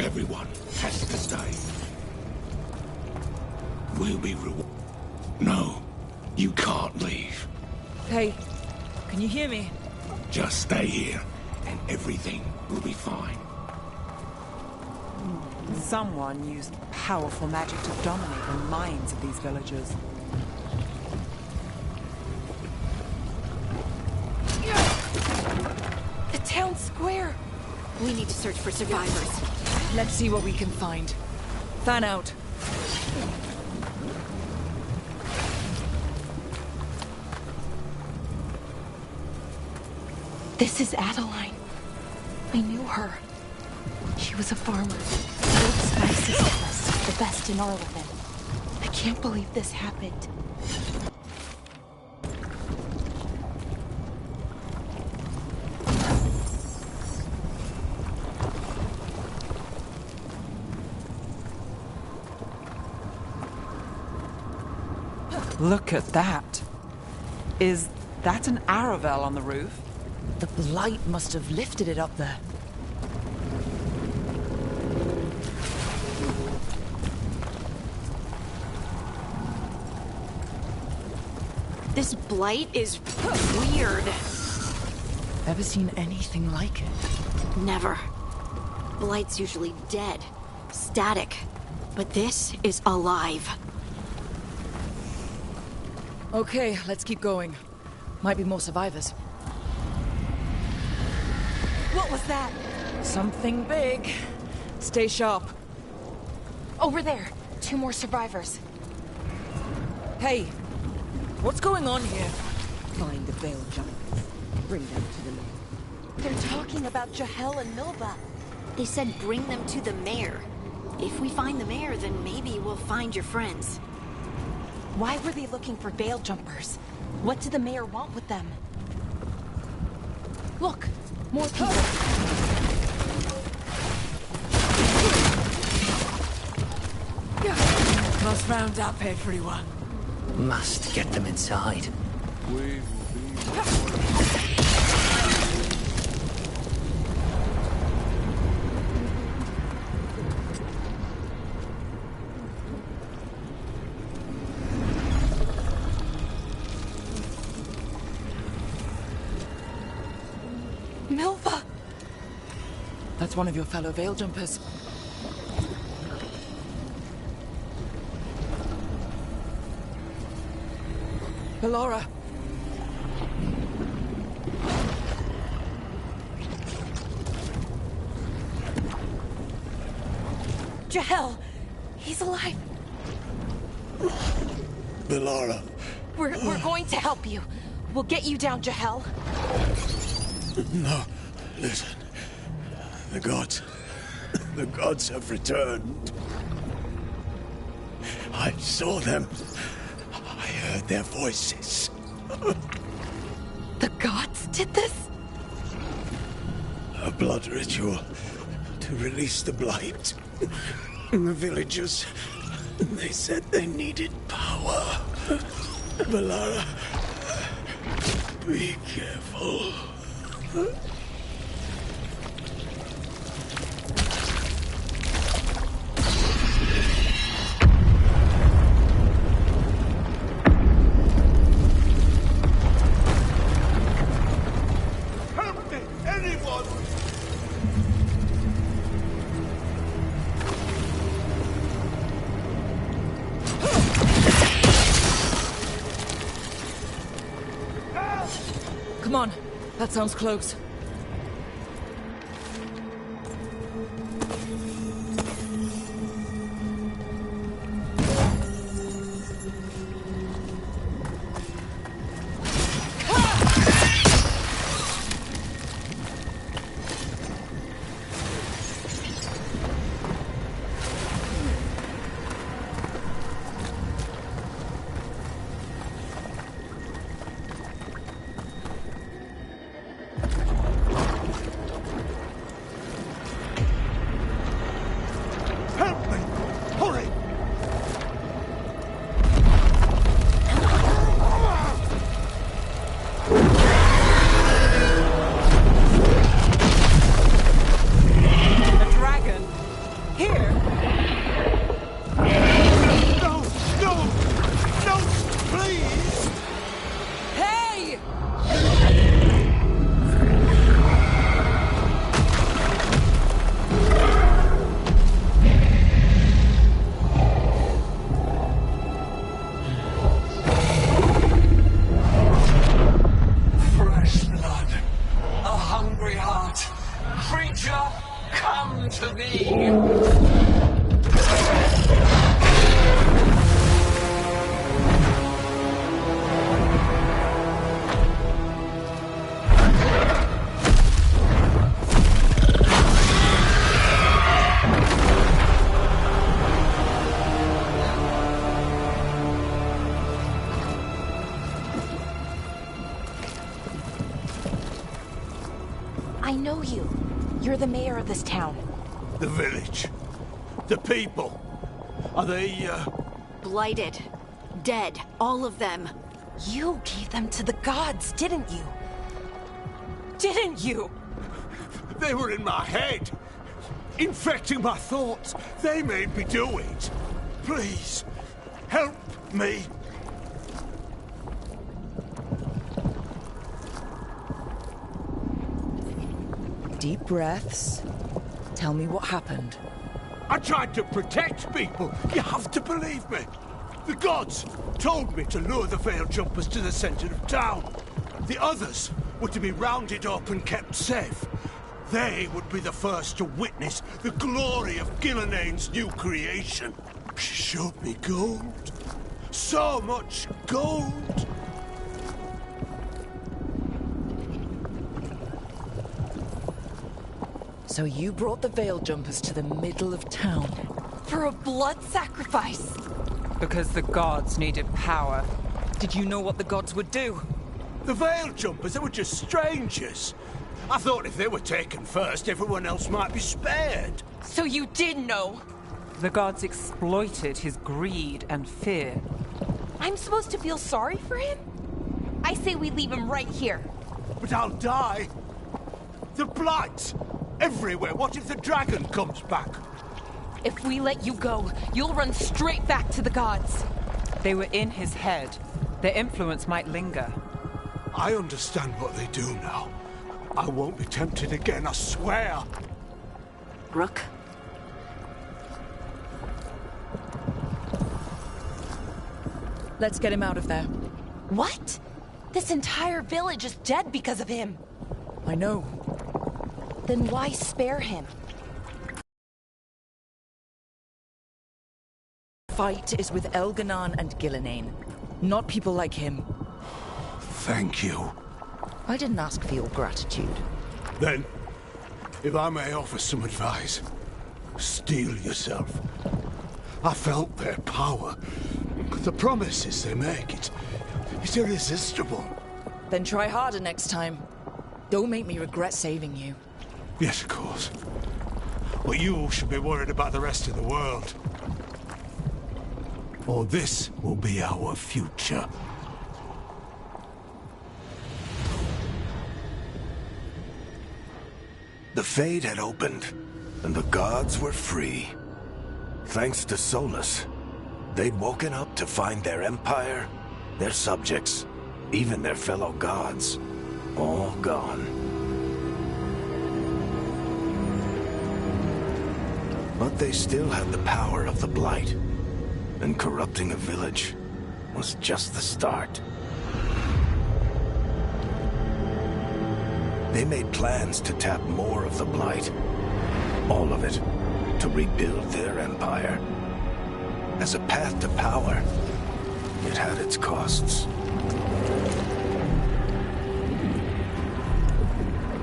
Everyone has to stay. We'll be rewarded. No, you can't leave. Hey, can you hear me? Just stay here, and everything will be fine. Someone used powerful magic to dominate the minds of these villagers. The town square. We need to search for survivors. Let's see what we can find. Fan out. This is Adeline. I knew her. She was a farmer. World's nicest of us, the best in Arlevin. I can't believe this happened. Look at that. Is that an Aravel on the roof? The blight must have lifted it up there. This blight is weird. Ever seen anything like it? Never. Blight's usually dead, static. But this is alive. Okay, let's keep going. Might be more survivors. What was that? Something big. Stay sharp. Over there. 2 more survivors. Hey, what's going on here? Find the veil jumpers. Bring them to the mayor. They're talking about Jahel and Milva. They said bring them to the mayor. If we find the mayor, then maybe we'll find your friends. Why were they looking for veil jumpers? What did the mayor want with them? Look, more people. Must round up everyone. Must get them inside. Milva! That's one of your fellow veil jumpers. Ballora. Jahel! He's alive! Ballora. We're going to help you. We'll get you down, Jahel. No, listen. The gods have returned. I saw them. I heard their voices. The gods did this? A blood ritual to release the blight. The villagers, they said they needed power. Ballora, be careful. Help me! Anyone! Come on, that sounds close. future, come to me. I know you. You're the mayor of this town. The village. The people. Are they, Blighted. Dead. All of them. You gave them to the gods, didn't you? Didn't you? They were in my head. Infecting my thoughts. They made me do it. Please, help me. Deep breaths. Tell me what happened. I tried to protect people. You have to believe me. The gods told me to lure the Veil Jumpers to the center of town. The others were to be rounded up and kept safe. They would be the first to witness the glory of Gillenane's new creation. She showed me gold. So much gold. So you brought the Veil Jumpers to the middle of town? For a blood sacrifice! Because the gods needed power. Did you know what the gods would do? The Veil Jumpers, they were just strangers. I thought if they were taken first, everyone else might be spared. So you did know? The gods exploited his greed and fear. I'm supposed to feel sorry for him? I say we leave him right here. But I'll die. The blight! Everywhere. What if the dragon comes back? If we let you go, you'll run straight back to the gods. They were in his head. Their influence might linger. I understand what they do now. I won't be tempted again, I swear. Rook? Let's get him out of there. What? This entire village is dead because of him. I know. Then why spare him? Fight is with Elganon and Gillenane, not people like him. Thank you. I didn't ask for your gratitude. Then, if I may offer some advice, steel yourself. I felt their power. The promises they make, it's irresistible. Then try harder next time. Don't make me regret saving you. Yes, of course. But you should be worried about the rest of the world. Or this will be our future. The Fade had opened, and the gods were free. Thanks to Solus, they'd woken up to find their empire, their subjects, even their fellow gods, all gone. But they still had the power of the Blight, and corrupting a village was just the start. They made plans to tap more of the Blight, all of it, to rebuild their empire. As a path to power, it had its costs.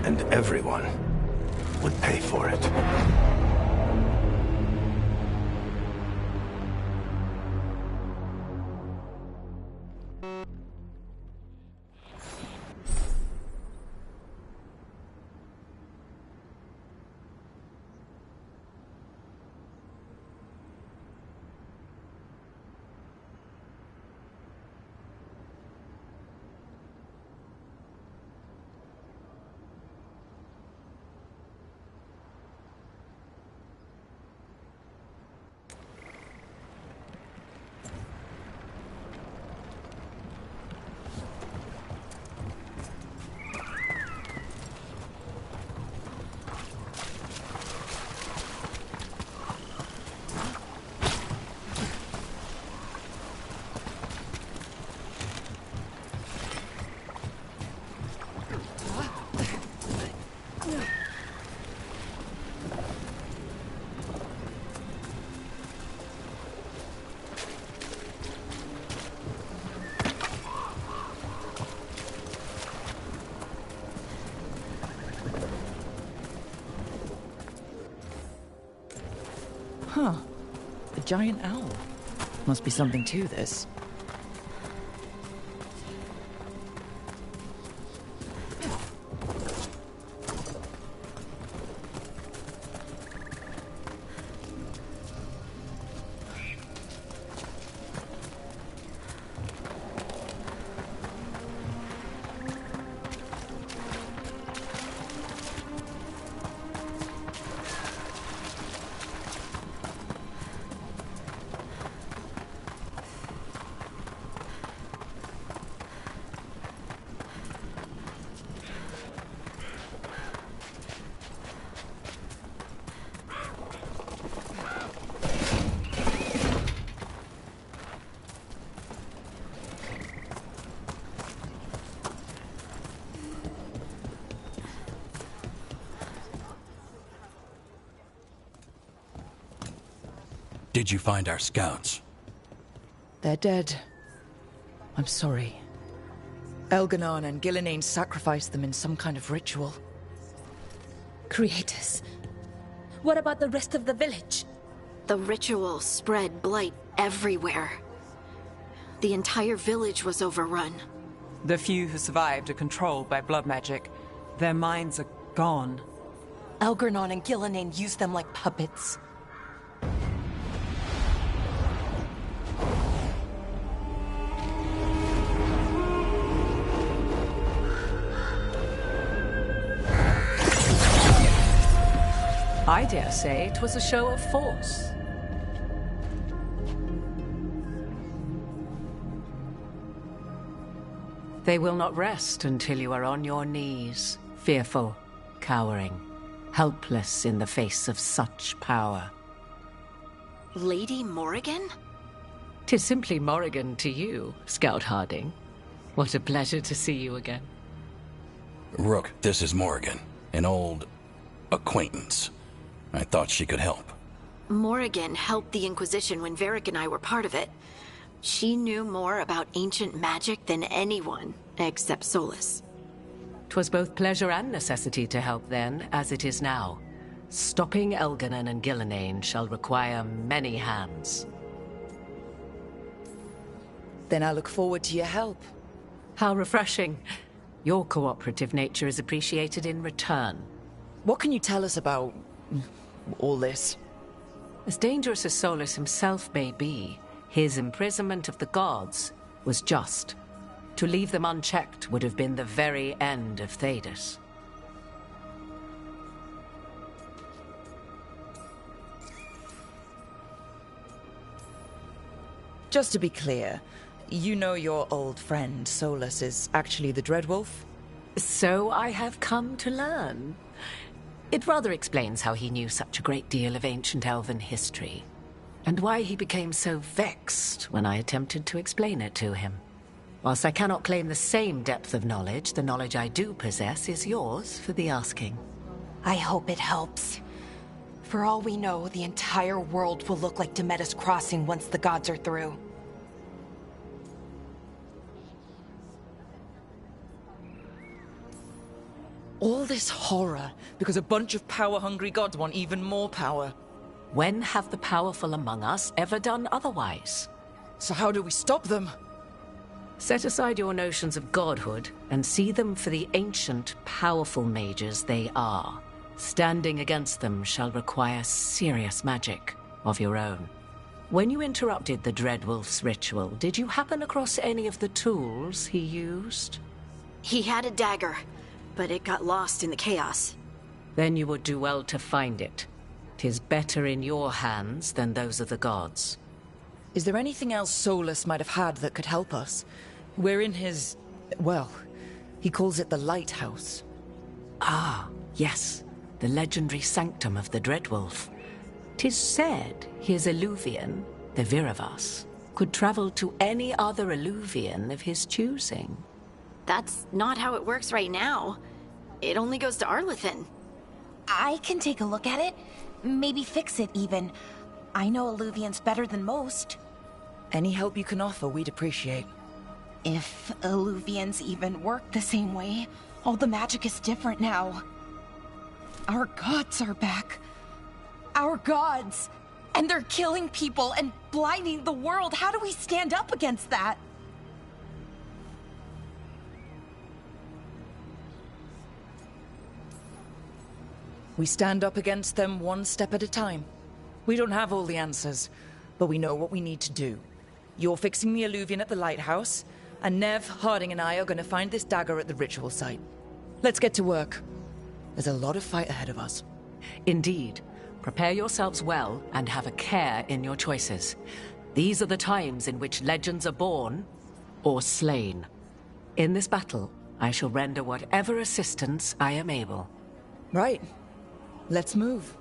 And everyone would pay for it. Huh. A giant owl. Must be something to this. Did you find our scouts? They're dead. I'm sorry. Elganon and Gillenane sacrificed them in some kind of ritual. Creators. What about the rest of the village? The ritual spread blight everywhere. The entire village was overrun. The few who survived are controlled by blood magic. Their minds are gone. Elganon and Gillenane used them like puppets. I dare say it was a show of force. They will not rest until you are on your knees, fearful, cowering, helpless in the face of such power. Lady Morrigan? 'Tis simply Morrigan to you, Scout Harding. What a pleasure to see you again. Rook, this is Morrigan, an old acquaintance. I thought she could help. Morrigan helped the Inquisition when Varric and I were part of it. She knew more about ancient magic than anyone, except Solus. 'Twas both pleasure and necessity to help then, as it is now. Stopping Elganon and Gillenane shall require many hands. Then I look forward to your help. How refreshing. Your cooperative nature is appreciated in return. What can you tell us about all this? As dangerous as Solus himself may be, his imprisonment of the gods was just. To leave them unchecked would have been the very end of Thedas. Just to be clear, you know your old friend Solus is actually the Dreadwolf? So I have come to learn. It rather explains how he knew such a great deal of ancient elven history, and why he became so vexed when I attempted to explain it to him. Whilst I cannot claim the same depth of knowledge, the knowledge I do possess is yours for the asking. I hope it helps. For all we know, the entire world will look like Demetus Crossing once the gods are through. All this horror because a bunch of power-hungry gods want even more power. When have the powerful among us ever done otherwise? So how do we stop them? Set aside your notions of godhood and see them for the ancient, powerful mages they are. Standing against them shall require serious magic of your own. When you interrupted the Dreadwolf's ritual, did you happen across any of the tools he used? He had a dagger, but it got lost in the chaos. Then you would do well to find it. 'Tis better in your hands than those of the gods. Is there anything else Solus might have had that could help us? We're in his... well, he calls it the Lighthouse. Ah, yes. The legendary sanctum of the Dreadwolf. 'Tis said his Illuvian, the Viravas, could travel to any other Illuvian of his choosing. That's not how it works right now. It only goes to Arlethan. I can take a look at it. Maybe fix it, even. I know Illuvians better than most. Any help you can offer, we'd appreciate. If Illuvians even work the same way, all the magic is different now. Our gods are back. Our gods! And they're killing people and blinding the world. How do we stand up against that? We stand up against them one step at a time. We don't have all the answers, but we know what we need to do. You're fixing the Alluvian at the lighthouse, and Nev, Harding, and I are going to find this dagger at the ritual site. Let's get to work. There's a lot of fight ahead of us. Indeed. Prepare yourselves well and have a care in your choices. These are the times in which legends are born or slain. In this battle, I shall render whatever assistance I am able. Right. Let's move.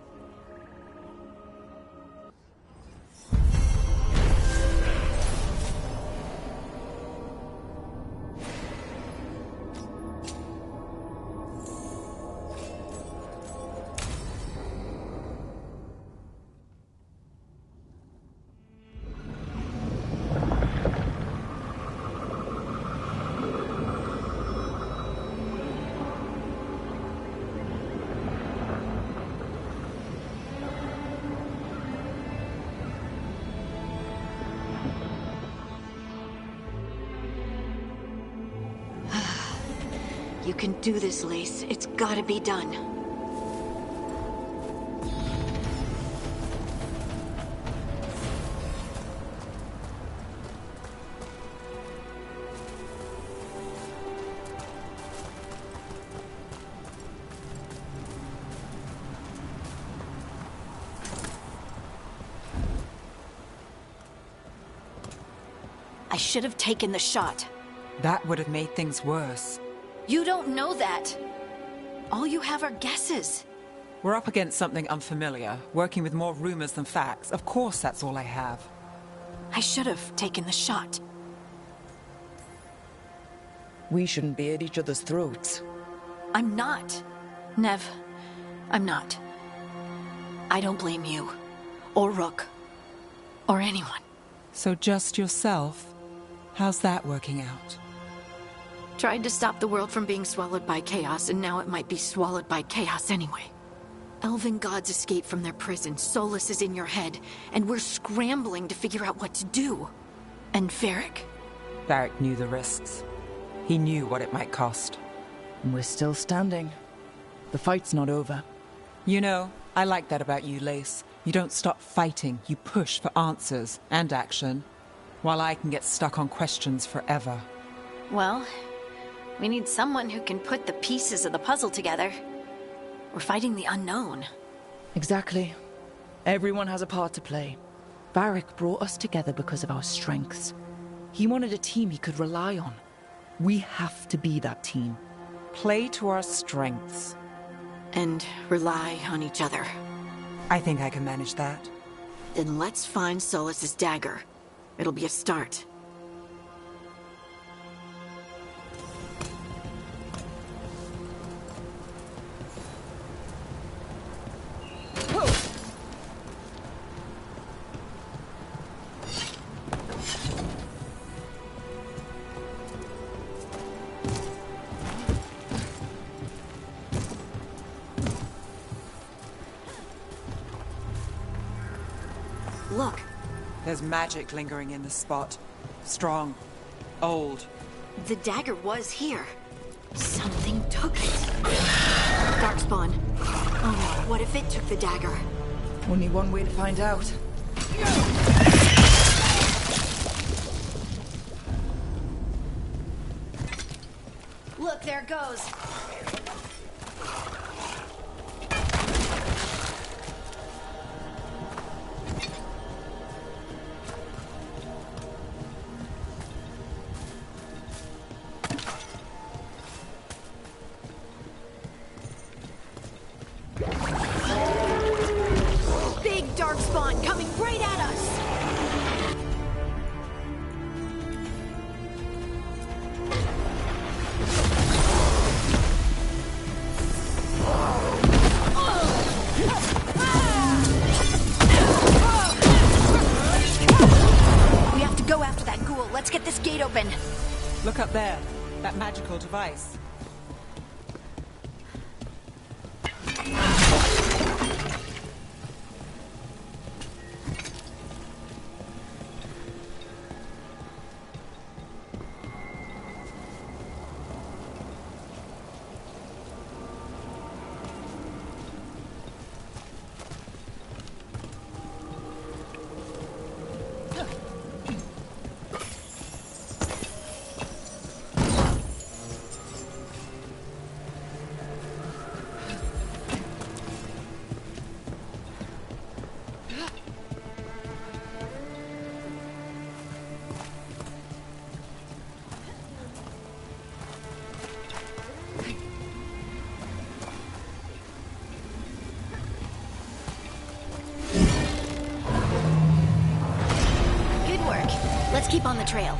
You can do this, Lace. It's gotta be done. I should have taken the shot. That would have made things worse. You don't know that. All you have are guesses. We're up against something unfamiliar, working with more rumors than facts. Of course that's all I have. I should have taken the shot. We shouldn't be at each other's throats. I'm not. Nev, I'm not. I don't blame you. Or Rook. Or anyone. So just yourself? How's that working out? Tried to stop the world from being swallowed by chaos, and now it might be swallowed by chaos anyway. Elven gods escape from their prison, Solus is in your head, and we're scrambling to figure out what to do. And Varric? Varric knew the risks. He knew what it might cost. And we're still standing. The fight's not over. You know, I like that about you, Lace. You don't stop fighting, you push for answers and action, while I can get stuck on questions forever. Well, we need someone who can put the pieces of the puzzle together. We're fighting the unknown. Exactly. Everyone has a part to play. Varric brought us together because of our strengths. He wanted a team he could rely on. We have to be that team. Play to our strengths. And rely on each other. I think I can manage that. Then let's find Solus's dagger. It'll be a start. Look. There's magic lingering in this spot. Strong. Old. The dagger was here. Something took it. Darkspawn. Oh no, what if it took the dagger? Only one way to find out. Look, there it goes. Big Darkspawn coming right at us! We have to go after that ghoul. Let's get this gate open. Look up there. That magical device. Let's keep on the trail.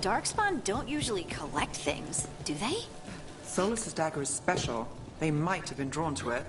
Darkspawn don't usually collect things, do they? Solus's dagger is special. They might have been drawn to it.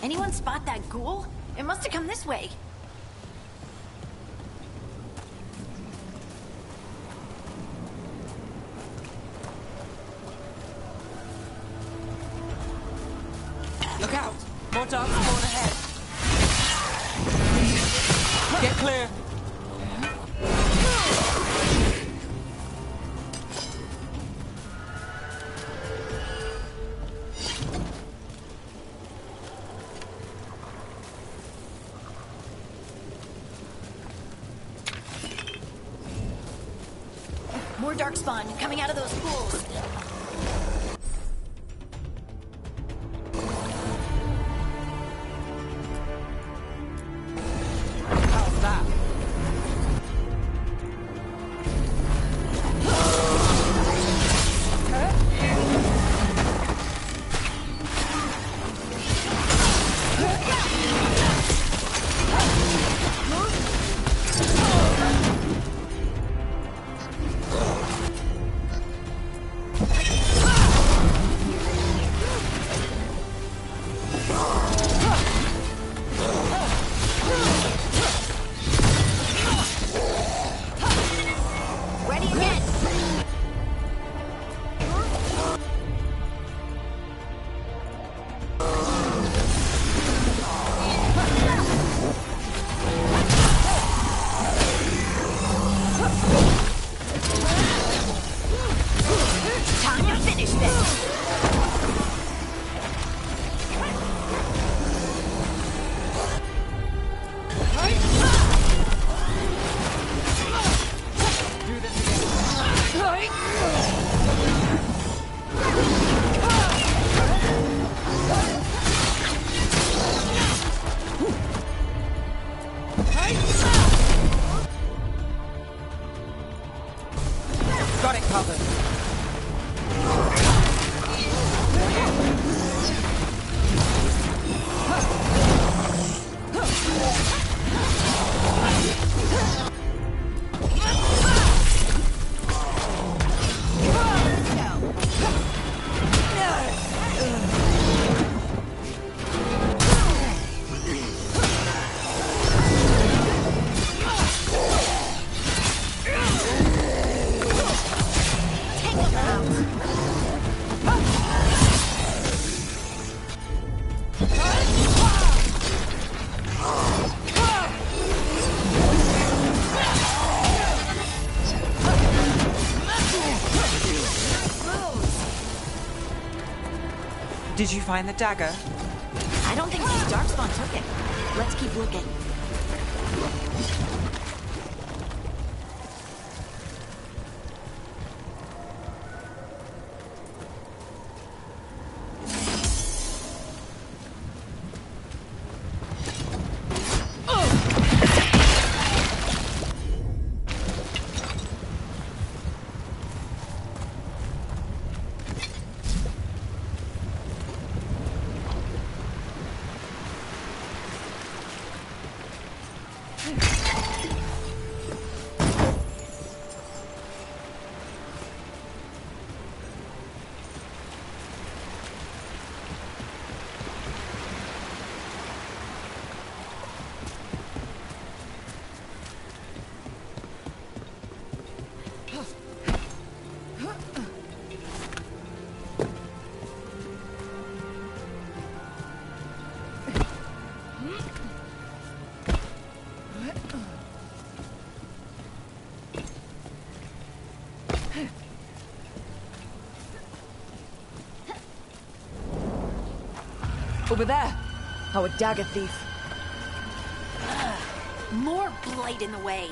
Anyone spot that ghoul? It must have come this way. Look out! More dark spawn ahead. Get clear. More darkspawn coming out of those pools. How's that? Did you find the dagger? I don't think these Darkspawn took it. Let's keep looking. Over there! Our dagger thief. More blight in the way.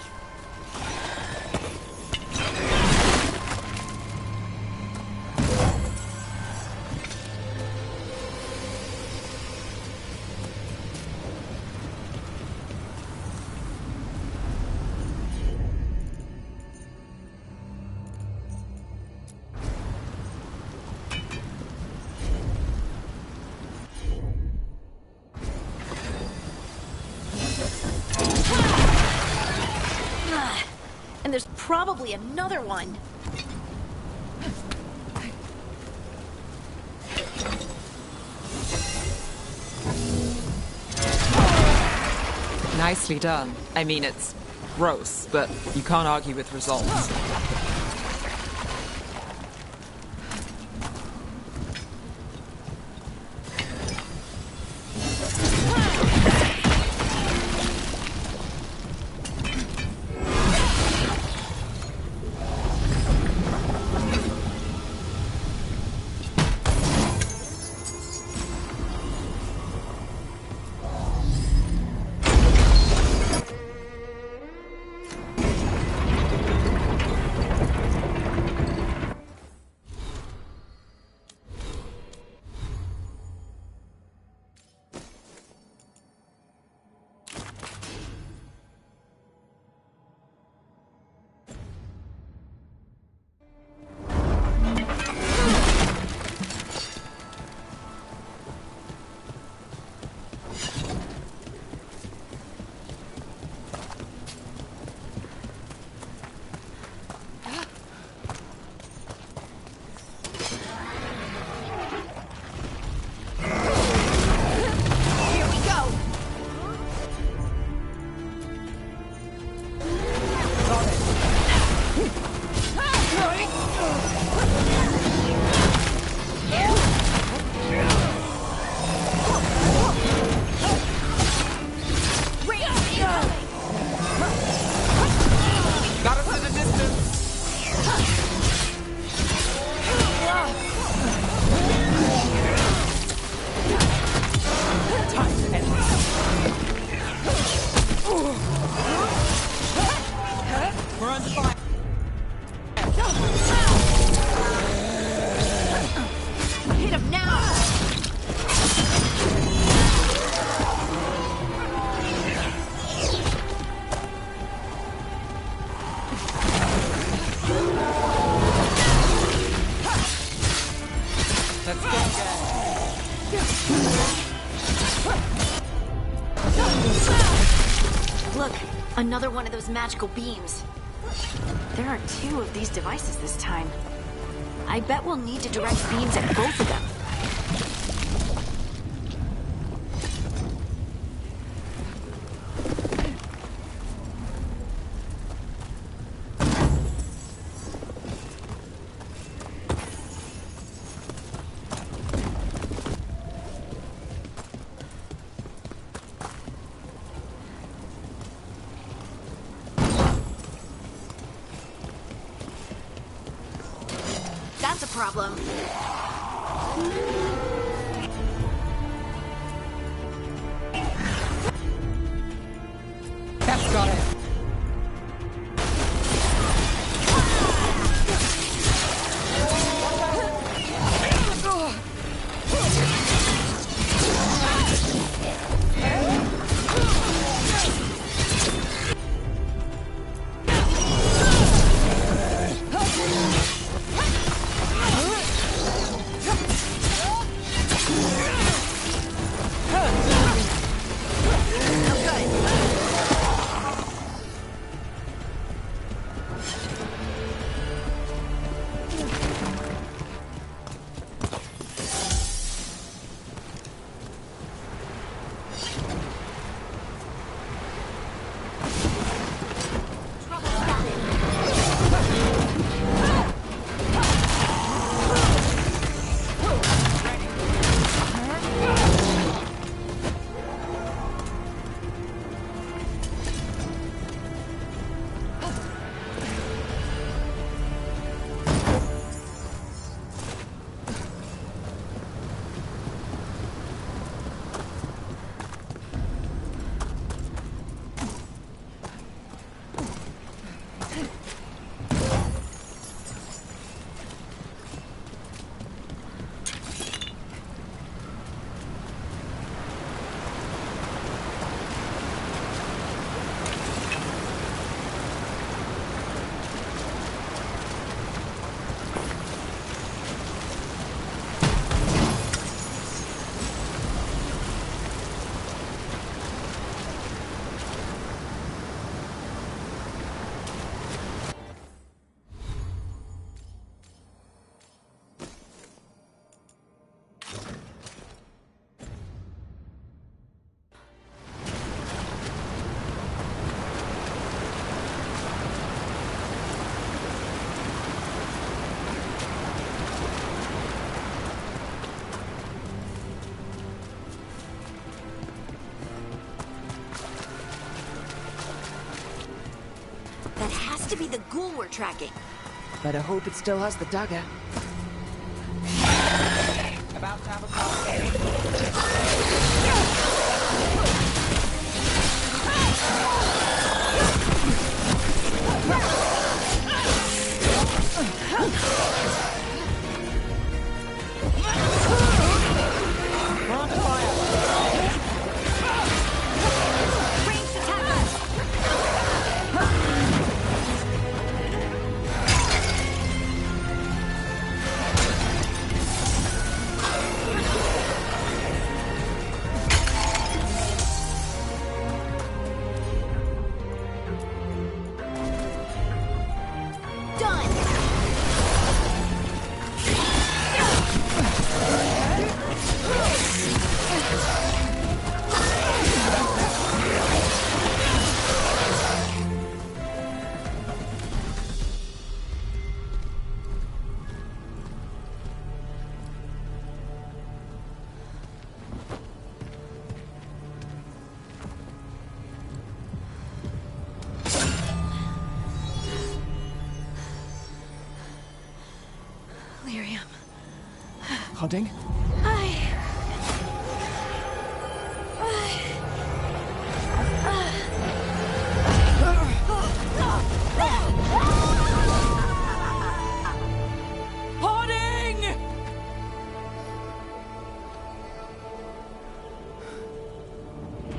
And there's probably another one. Nicely done. I mean, it's gross, but you can't argue with results. Look, another one of those magical beams. There are 2 of these devices this time. I bet we'll need to direct beams at both of them. That's a problem. has to be the ghoul we're tracking. Better hope it still has the dagger. About to have a call. Harding? Harding!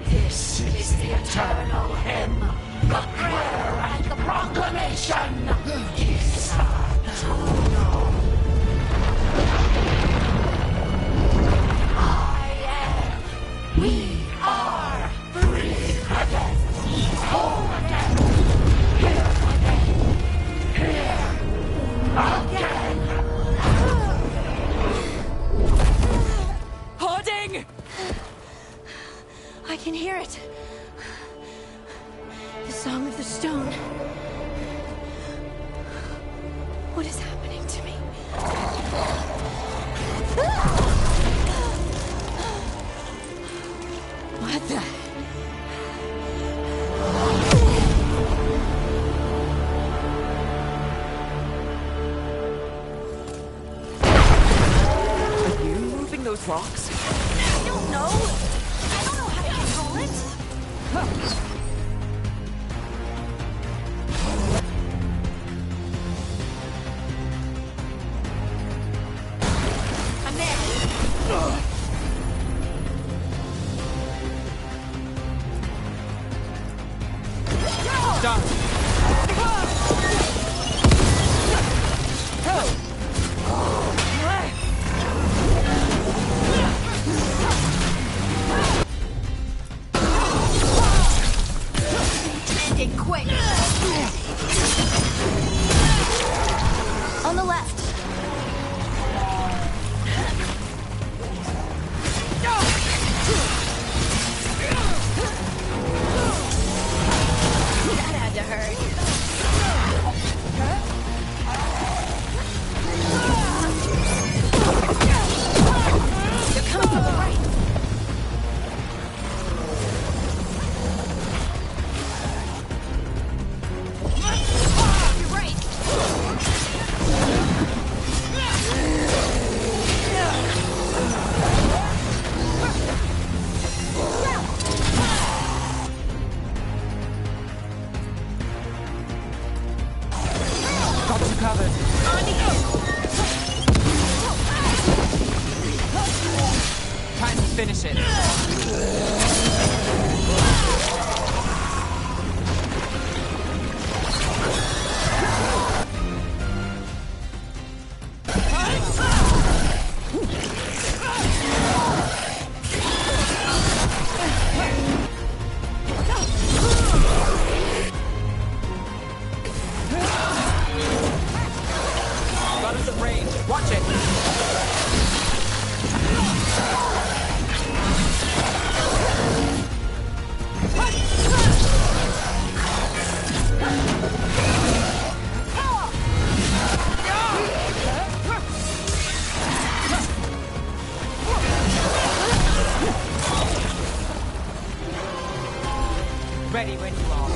This is the eternal hymn, the prayer and the proclamation. We are free again, whole again, here again. Harding! I can hear it. The Song of the Stone. What is happening to me? What the? Are you moving those rocks? I don't know. I don't know how to control it. I'm there. Ending quick. On the left. That had to hurt. They're coming from the right. You're right. Got you covered. Time to finish it. Got us at range. Watch it. Ready when you are.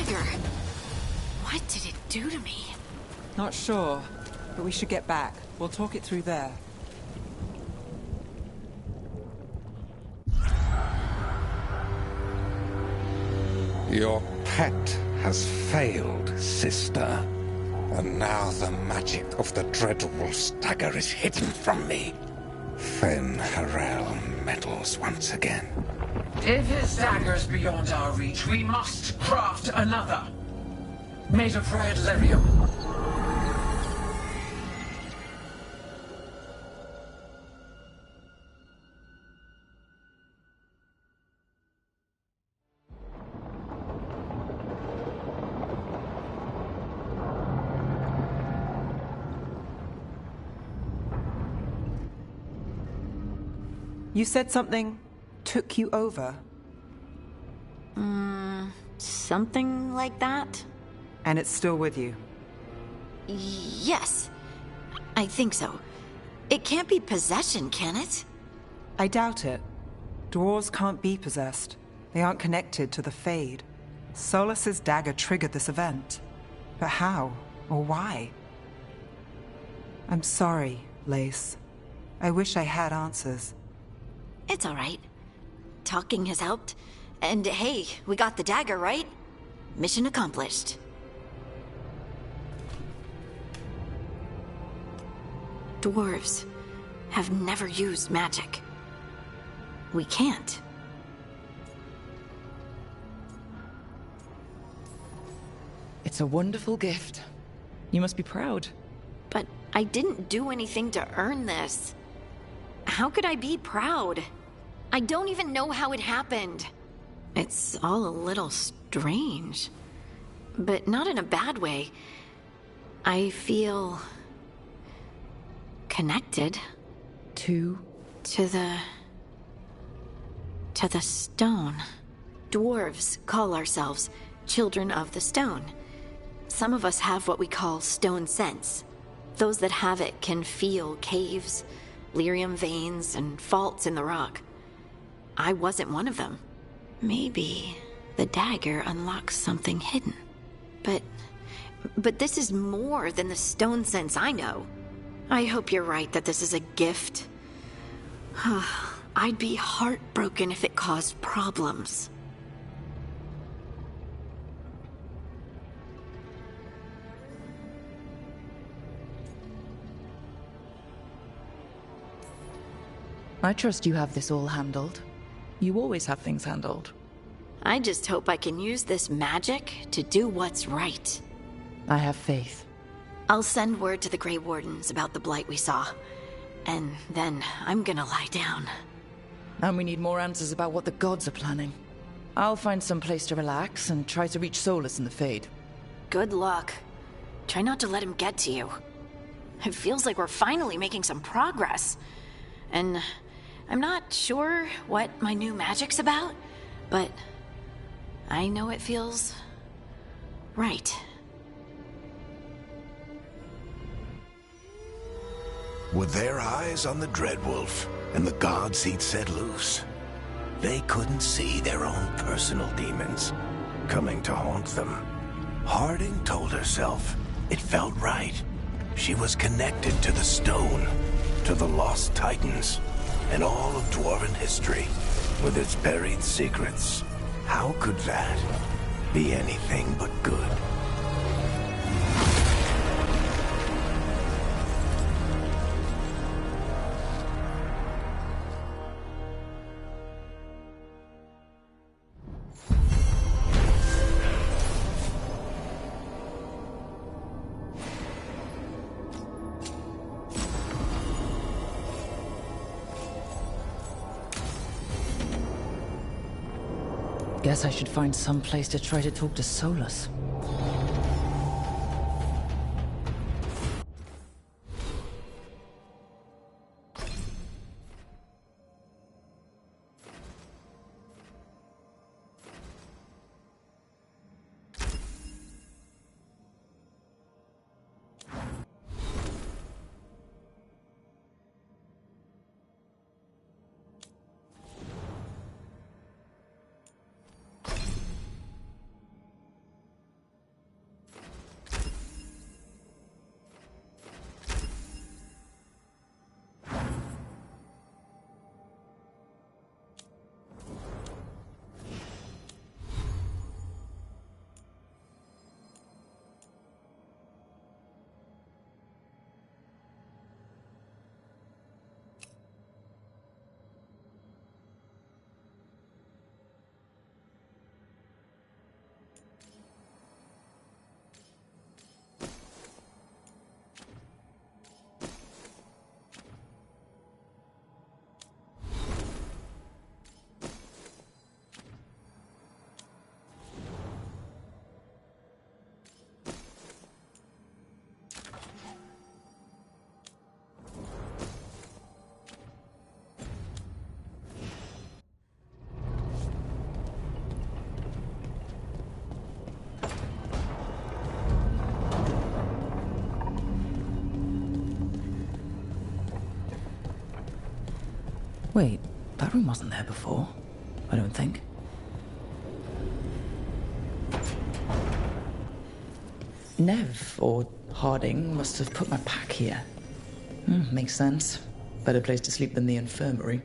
dagger. What did it do to me? Not sure, but we should get back. We'll talk it through there. Your pet has failed, sister. And now the magic of the Dreadwolf's dagger is hidden from me. Fen Harel meddles once again. If his dagger's beyond our reach, we must craft another. Made of red lyrium. You said something took you over? Something like that? And it's still with you? Yes. I think so. It can't be possession, can it? I doubt it. Dwarves can't be possessed. They aren't connected to the Fade. Solus's dagger triggered this event. But how? Or why? I'm sorry, Lace. I wish I had answers. It's all right. Talking has helped. And hey, we got the dagger, right? Mission accomplished. Dwarves have never used magic. We can't. It's a wonderful gift. You must be proud. But I didn't do anything to earn this. How could I be proud? I don't even know how it happened. It's all a little strange. But not in a bad way. I feel... connected. To the stone. Dwarves call ourselves children of the stone. Some of us have what we call stone sense. Those that have it can feel caves, lyrium veins, and faults in the rock. I wasn't one of them. Maybe the dagger unlocks something hidden. But this is more than the stone sense I know. I hope you're right that this is a gift. I'd be heartbroken if it caused problems. I trust you have this all handled. You always have things handled. I just hope I can use this magic to do what's right. I have faith. I'll send word to the Grey Wardens about the blight we saw. And then I'm gonna lie down. And we need more answers about what the gods are planning. I'll find some place to relax and try to reach Solus in the Fade. Good luck. Try not to let him get to you. It feels like we're finally making some progress. And I'm not sure what my new magic's about, but I know it feels right. Were their eyes on the Dreadwolf and the gods he'd set loose? They couldn't see their own personal demons coming to haunt them. Harding told herself it felt right. She was connected to the stone, to the lost titans, and all of Dwarven history, with its buried secrets. How could that be anything but good? Guess I should find some place to try to talk to Solus. Wait, that room wasn't there before. I don't think. Nev, or Harding, must have put my pack here. Makes sense. Better place to sleep than the infirmary.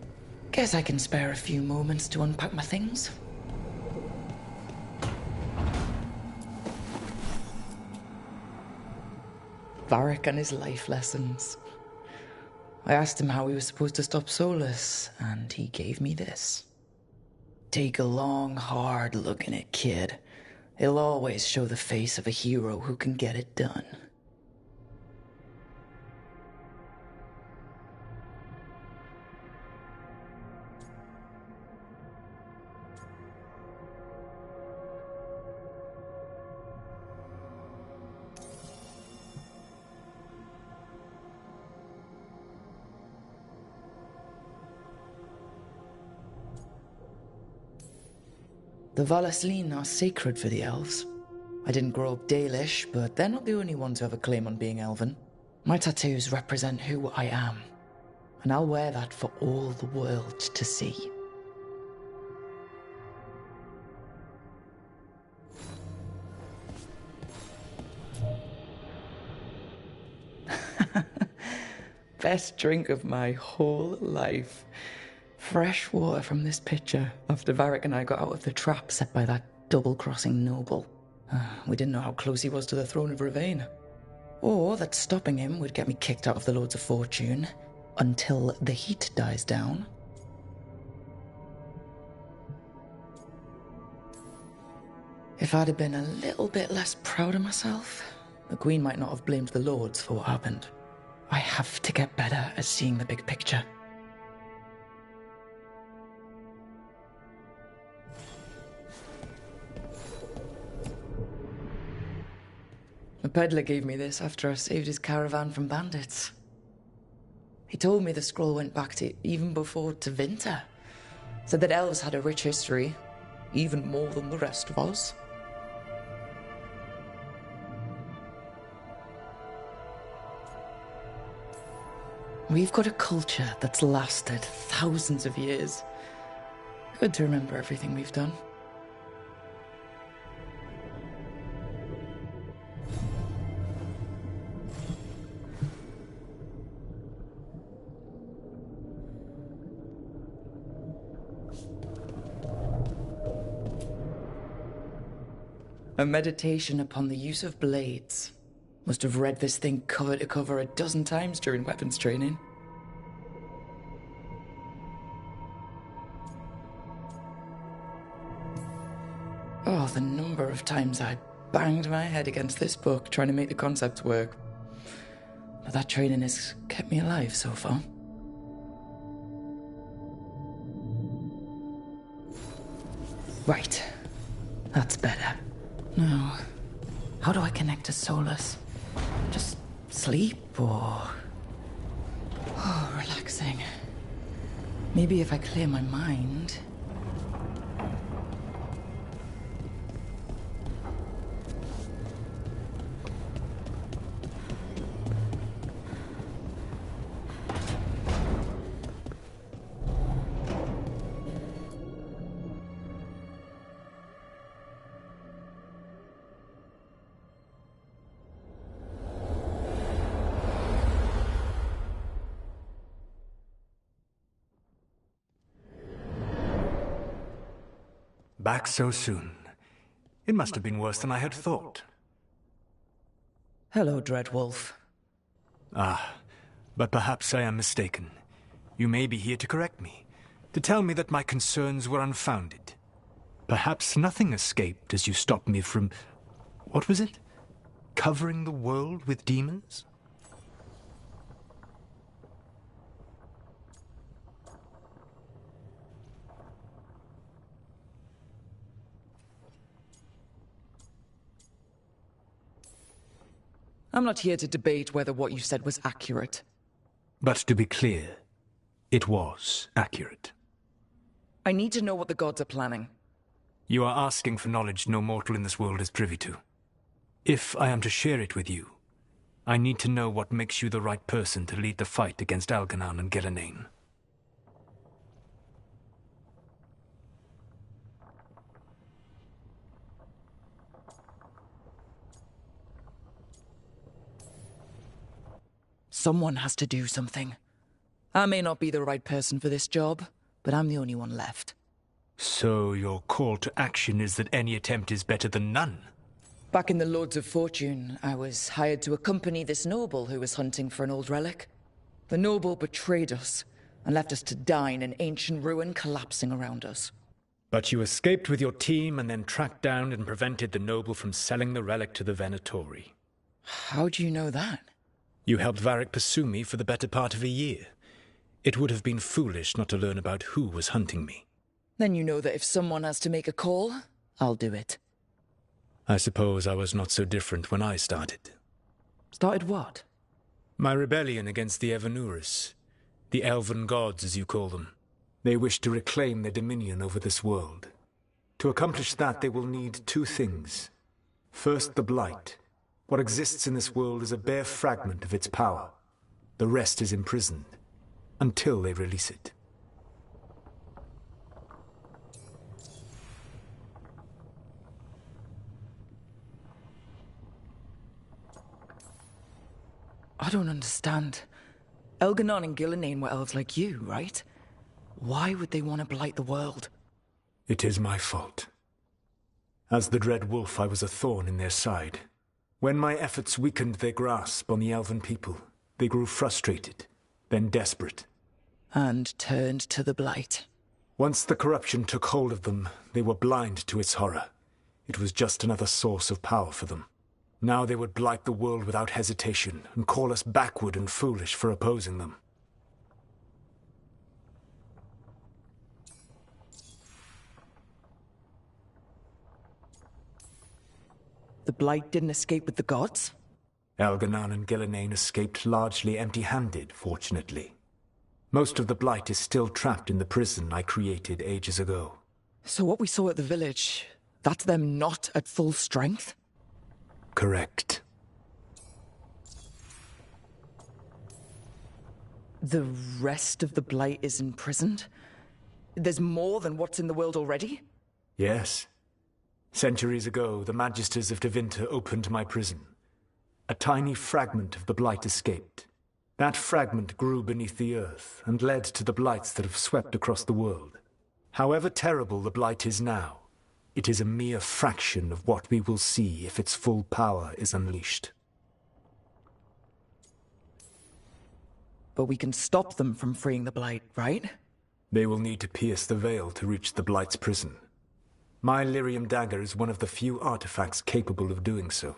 Guess I can spare a few moments to unpack my things. Varric and his life lessons. I asked him how he was supposed to stop Solus, and he gave me this. Take a long, hard look in it, kid. It'll always show the face of a hero who can get it done. The Valasleen are sacred for the elves. I didn't grow up Dalish, but they're not the only ones who have a claim on being elven. My tattoos represent who I am, and I'll wear that for all the world to see. Best drink of my whole life. Fresh water from this pitcher after Varric and I got out of the trap set by that double-crossing noble. We didn't know how close he was to the throne of Ravain. Or that stopping him would get me kicked out of the Lords of Fortune until the heat dies down. If I'd have been a little bit less proud of myself, the Queen might not have blamed the Lords for what happened. I have to get better at seeing the big picture. The peddler gave me this after I saved his caravan from bandits. He told me the scroll went back to even before Tevinter. Said that elves had a rich history, even more than the rest of us. We've got a culture that's lasted thousands of years. Good to remember everything we've done. A meditation upon the use of blades. Must have read this thing cover to cover a dozen times during weapons training. Oh, the number of times I banged my head against this book trying to make the concepts work. But that training has kept me alive so far. Right. That's better. Now, how do I connect to Solus? Just sleep or... Oh, relaxing. Maybe if I clear my mind... Back so soon. It must have been worse than I had thought. Hello, Dreadwolf. Ah, but perhaps I am mistaken. You may be here to correct me, to tell me that my concerns were unfounded. Perhaps nothing escaped as you stopped me from... what was it? Covering the world with demons? I'm not here to debate whether what you said was accurate. But to be clear, it was accurate. I need to know what the gods are planning. You are asking for knowledge no mortal in this world is privy to. If I am to share it with you, I need to know what makes you the right person to lead the fight against Algernon and Gillenane. Someone has to do something. I may not be the right person for this job, but I'm the only one left. So your call to action is that any attempt is better than none? Back in the Lords of Fortune, I was hired to accompany this noble who was hunting for an old relic. The noble betrayed us and left us to die in an ancient ruin collapsing around us. But you escaped with your team and then tracked down and prevented the noble from selling the relic to the Venatori. How do you know that? You helped Varric pursue me for the better part of a year. It would have been foolish not to learn about who was hunting me. Then you know that if someone has to make a call, I'll do it. I suppose I was not so different when I started. Started what? My rebellion against the Evanuris. The elven gods, as you call them. They wish to reclaim their dominion over this world. To accomplish that, they will need two things. First, the Blight. What exists in this world is a bare fragment of its power. The rest is imprisoned, until they release it. I don't understand. Elganon and Gillenane were elves like you, right? Why would they want to blight the world? It is my fault. As the Dread Wolf, I was a thorn in their side. When my efforts weakened their grasp on the elven people, they grew frustrated, then desperate. And turned to the Blight. Once the corruption took hold of them, they were blind to its horror. It was just another source of power for them. Now they would blight the world without hesitation, and call us backward and foolish for opposing them. The Blight didn't escape with the gods? Elganon and Gillenane escaped largely empty-handed, fortunately. Most of the Blight is still trapped in the prison I created ages ago. So what we saw at the village, that's them not at full strength? Correct. The rest of the Blight is imprisoned? There's more than what's in the world already? Yes. Centuries ago, the Magisters of Tevinter opened my prison. A tiny fragment of the Blight escaped. That fragment grew beneath the earth and led to the Blights that have swept across the world. However terrible the Blight is now, it is a mere fraction of what we will see if its full power is unleashed. But we can stop them from freeing the Blight, right? They will need to pierce the veil to reach the Blight's prison. My Lyrium dagger is one of the few artifacts capable of doing so.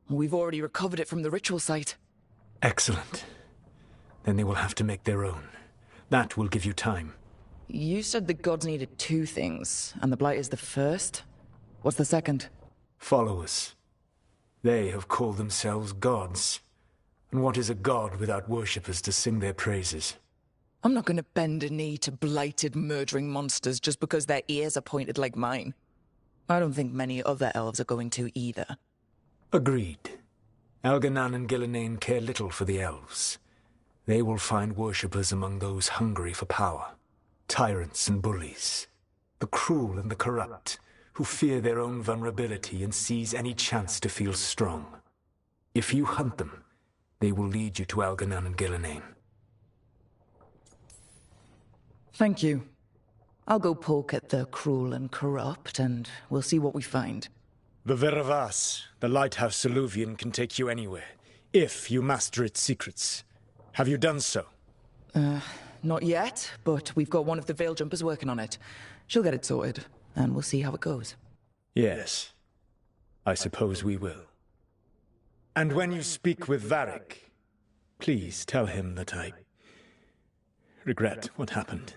We've already recovered it from the ritual site. Excellent. Then they will have to make their own. That will give you time. You said the gods needed two things, and the Blight is the first? What's the second? Followers. They have called themselves gods. And what is a god without worshippers to sing their praises? I'm not going to bend a knee to blighted, murdering monsters just because their ears are pointed like mine. I don't think many other elves are going to either. Agreed. Elganon and Gillenane care little for the elves. They will find worshippers among those hungry for power. Tyrants and bullies. The cruel and the corrupt, who fear their own vulnerability and seize any chance to feel strong. If you hunt them, they will lead you to Elganon and Gillenane. Thank you. I'll go poke at the cruel and corrupt, and we'll see what we find. The Veravas, the lighthouse Soluvian, can take you anywhere, if you master its secrets. Have you done so? Not yet, but we've got one of the Veil Jumpers working on it. She'll get it sorted, and we'll see how it goes. Yes. I suppose we will. And when you speak with Varric, please tell him that I regret what happened.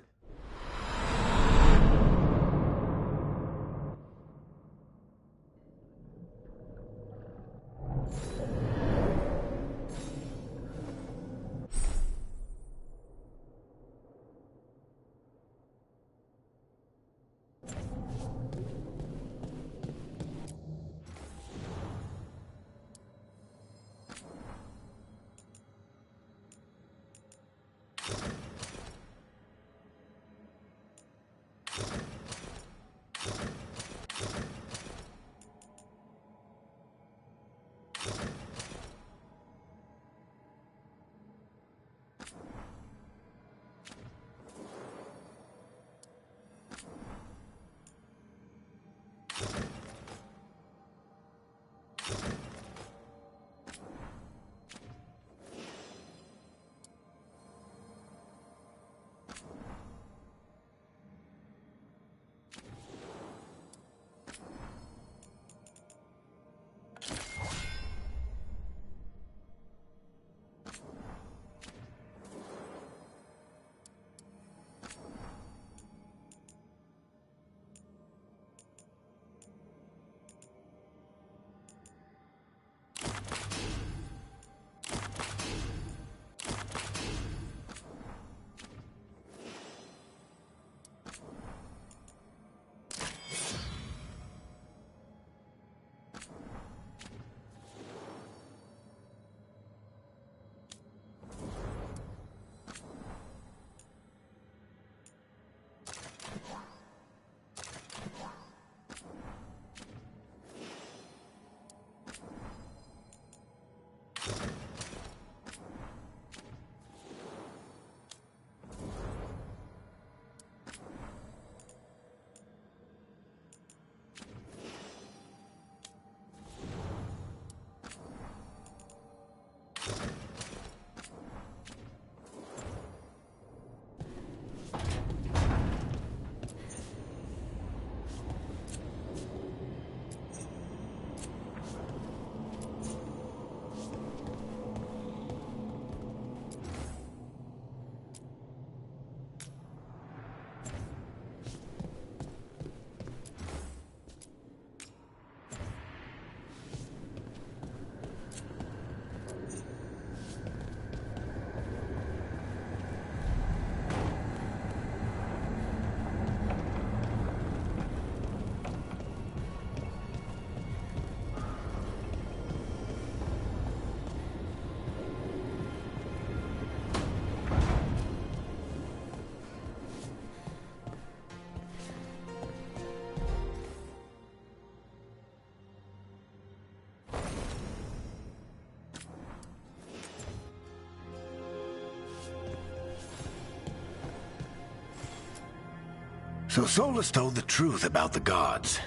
So Solus told the truth about the gods.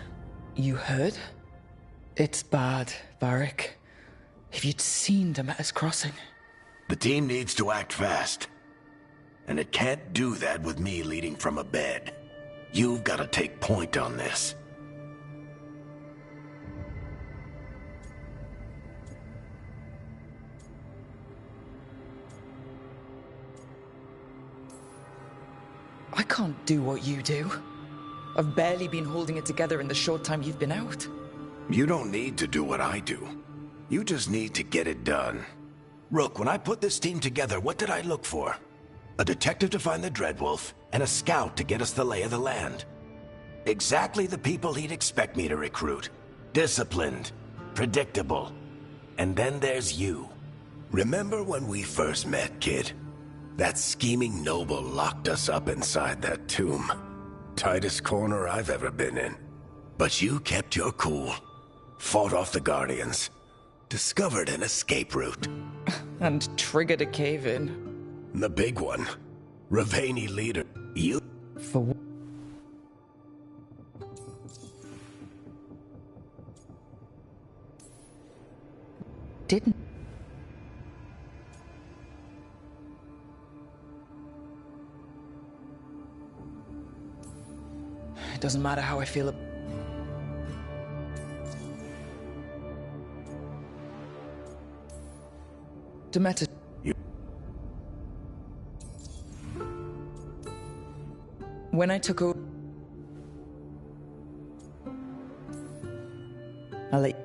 You heard? It's bad, Varric. If you'd seen Demeter's crossing. The team needs to act fast. And it can't do that with me leading from a bed. You've got to take point on this. I can't do what you do. I've barely been holding it together in the short time you've been out. You don't need to do what I do. You just need to get it done. Rook, when I put this team together, what did I look for? A detective to find the Dreadwolf, and a scout to get us the lay of the land. Exactly the people he'd expect me to recruit. Disciplined, predictable. And then there's you. Remember when we first met, kid? That scheming noble locked us up inside that tomb. Tightest corner I've ever been in. But you kept your cool. Fought off the Guardians. Discovered an escape route. And triggered a cave-in. The big one. Ravani leader. You... For what? Didn't... It doesn't matter how I feel about... Demeter... When I took over... I'll let...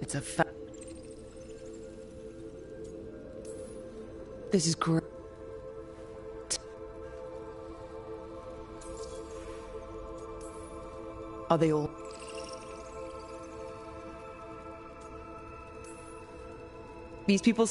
It's a fact. This is great. Are they all? These people...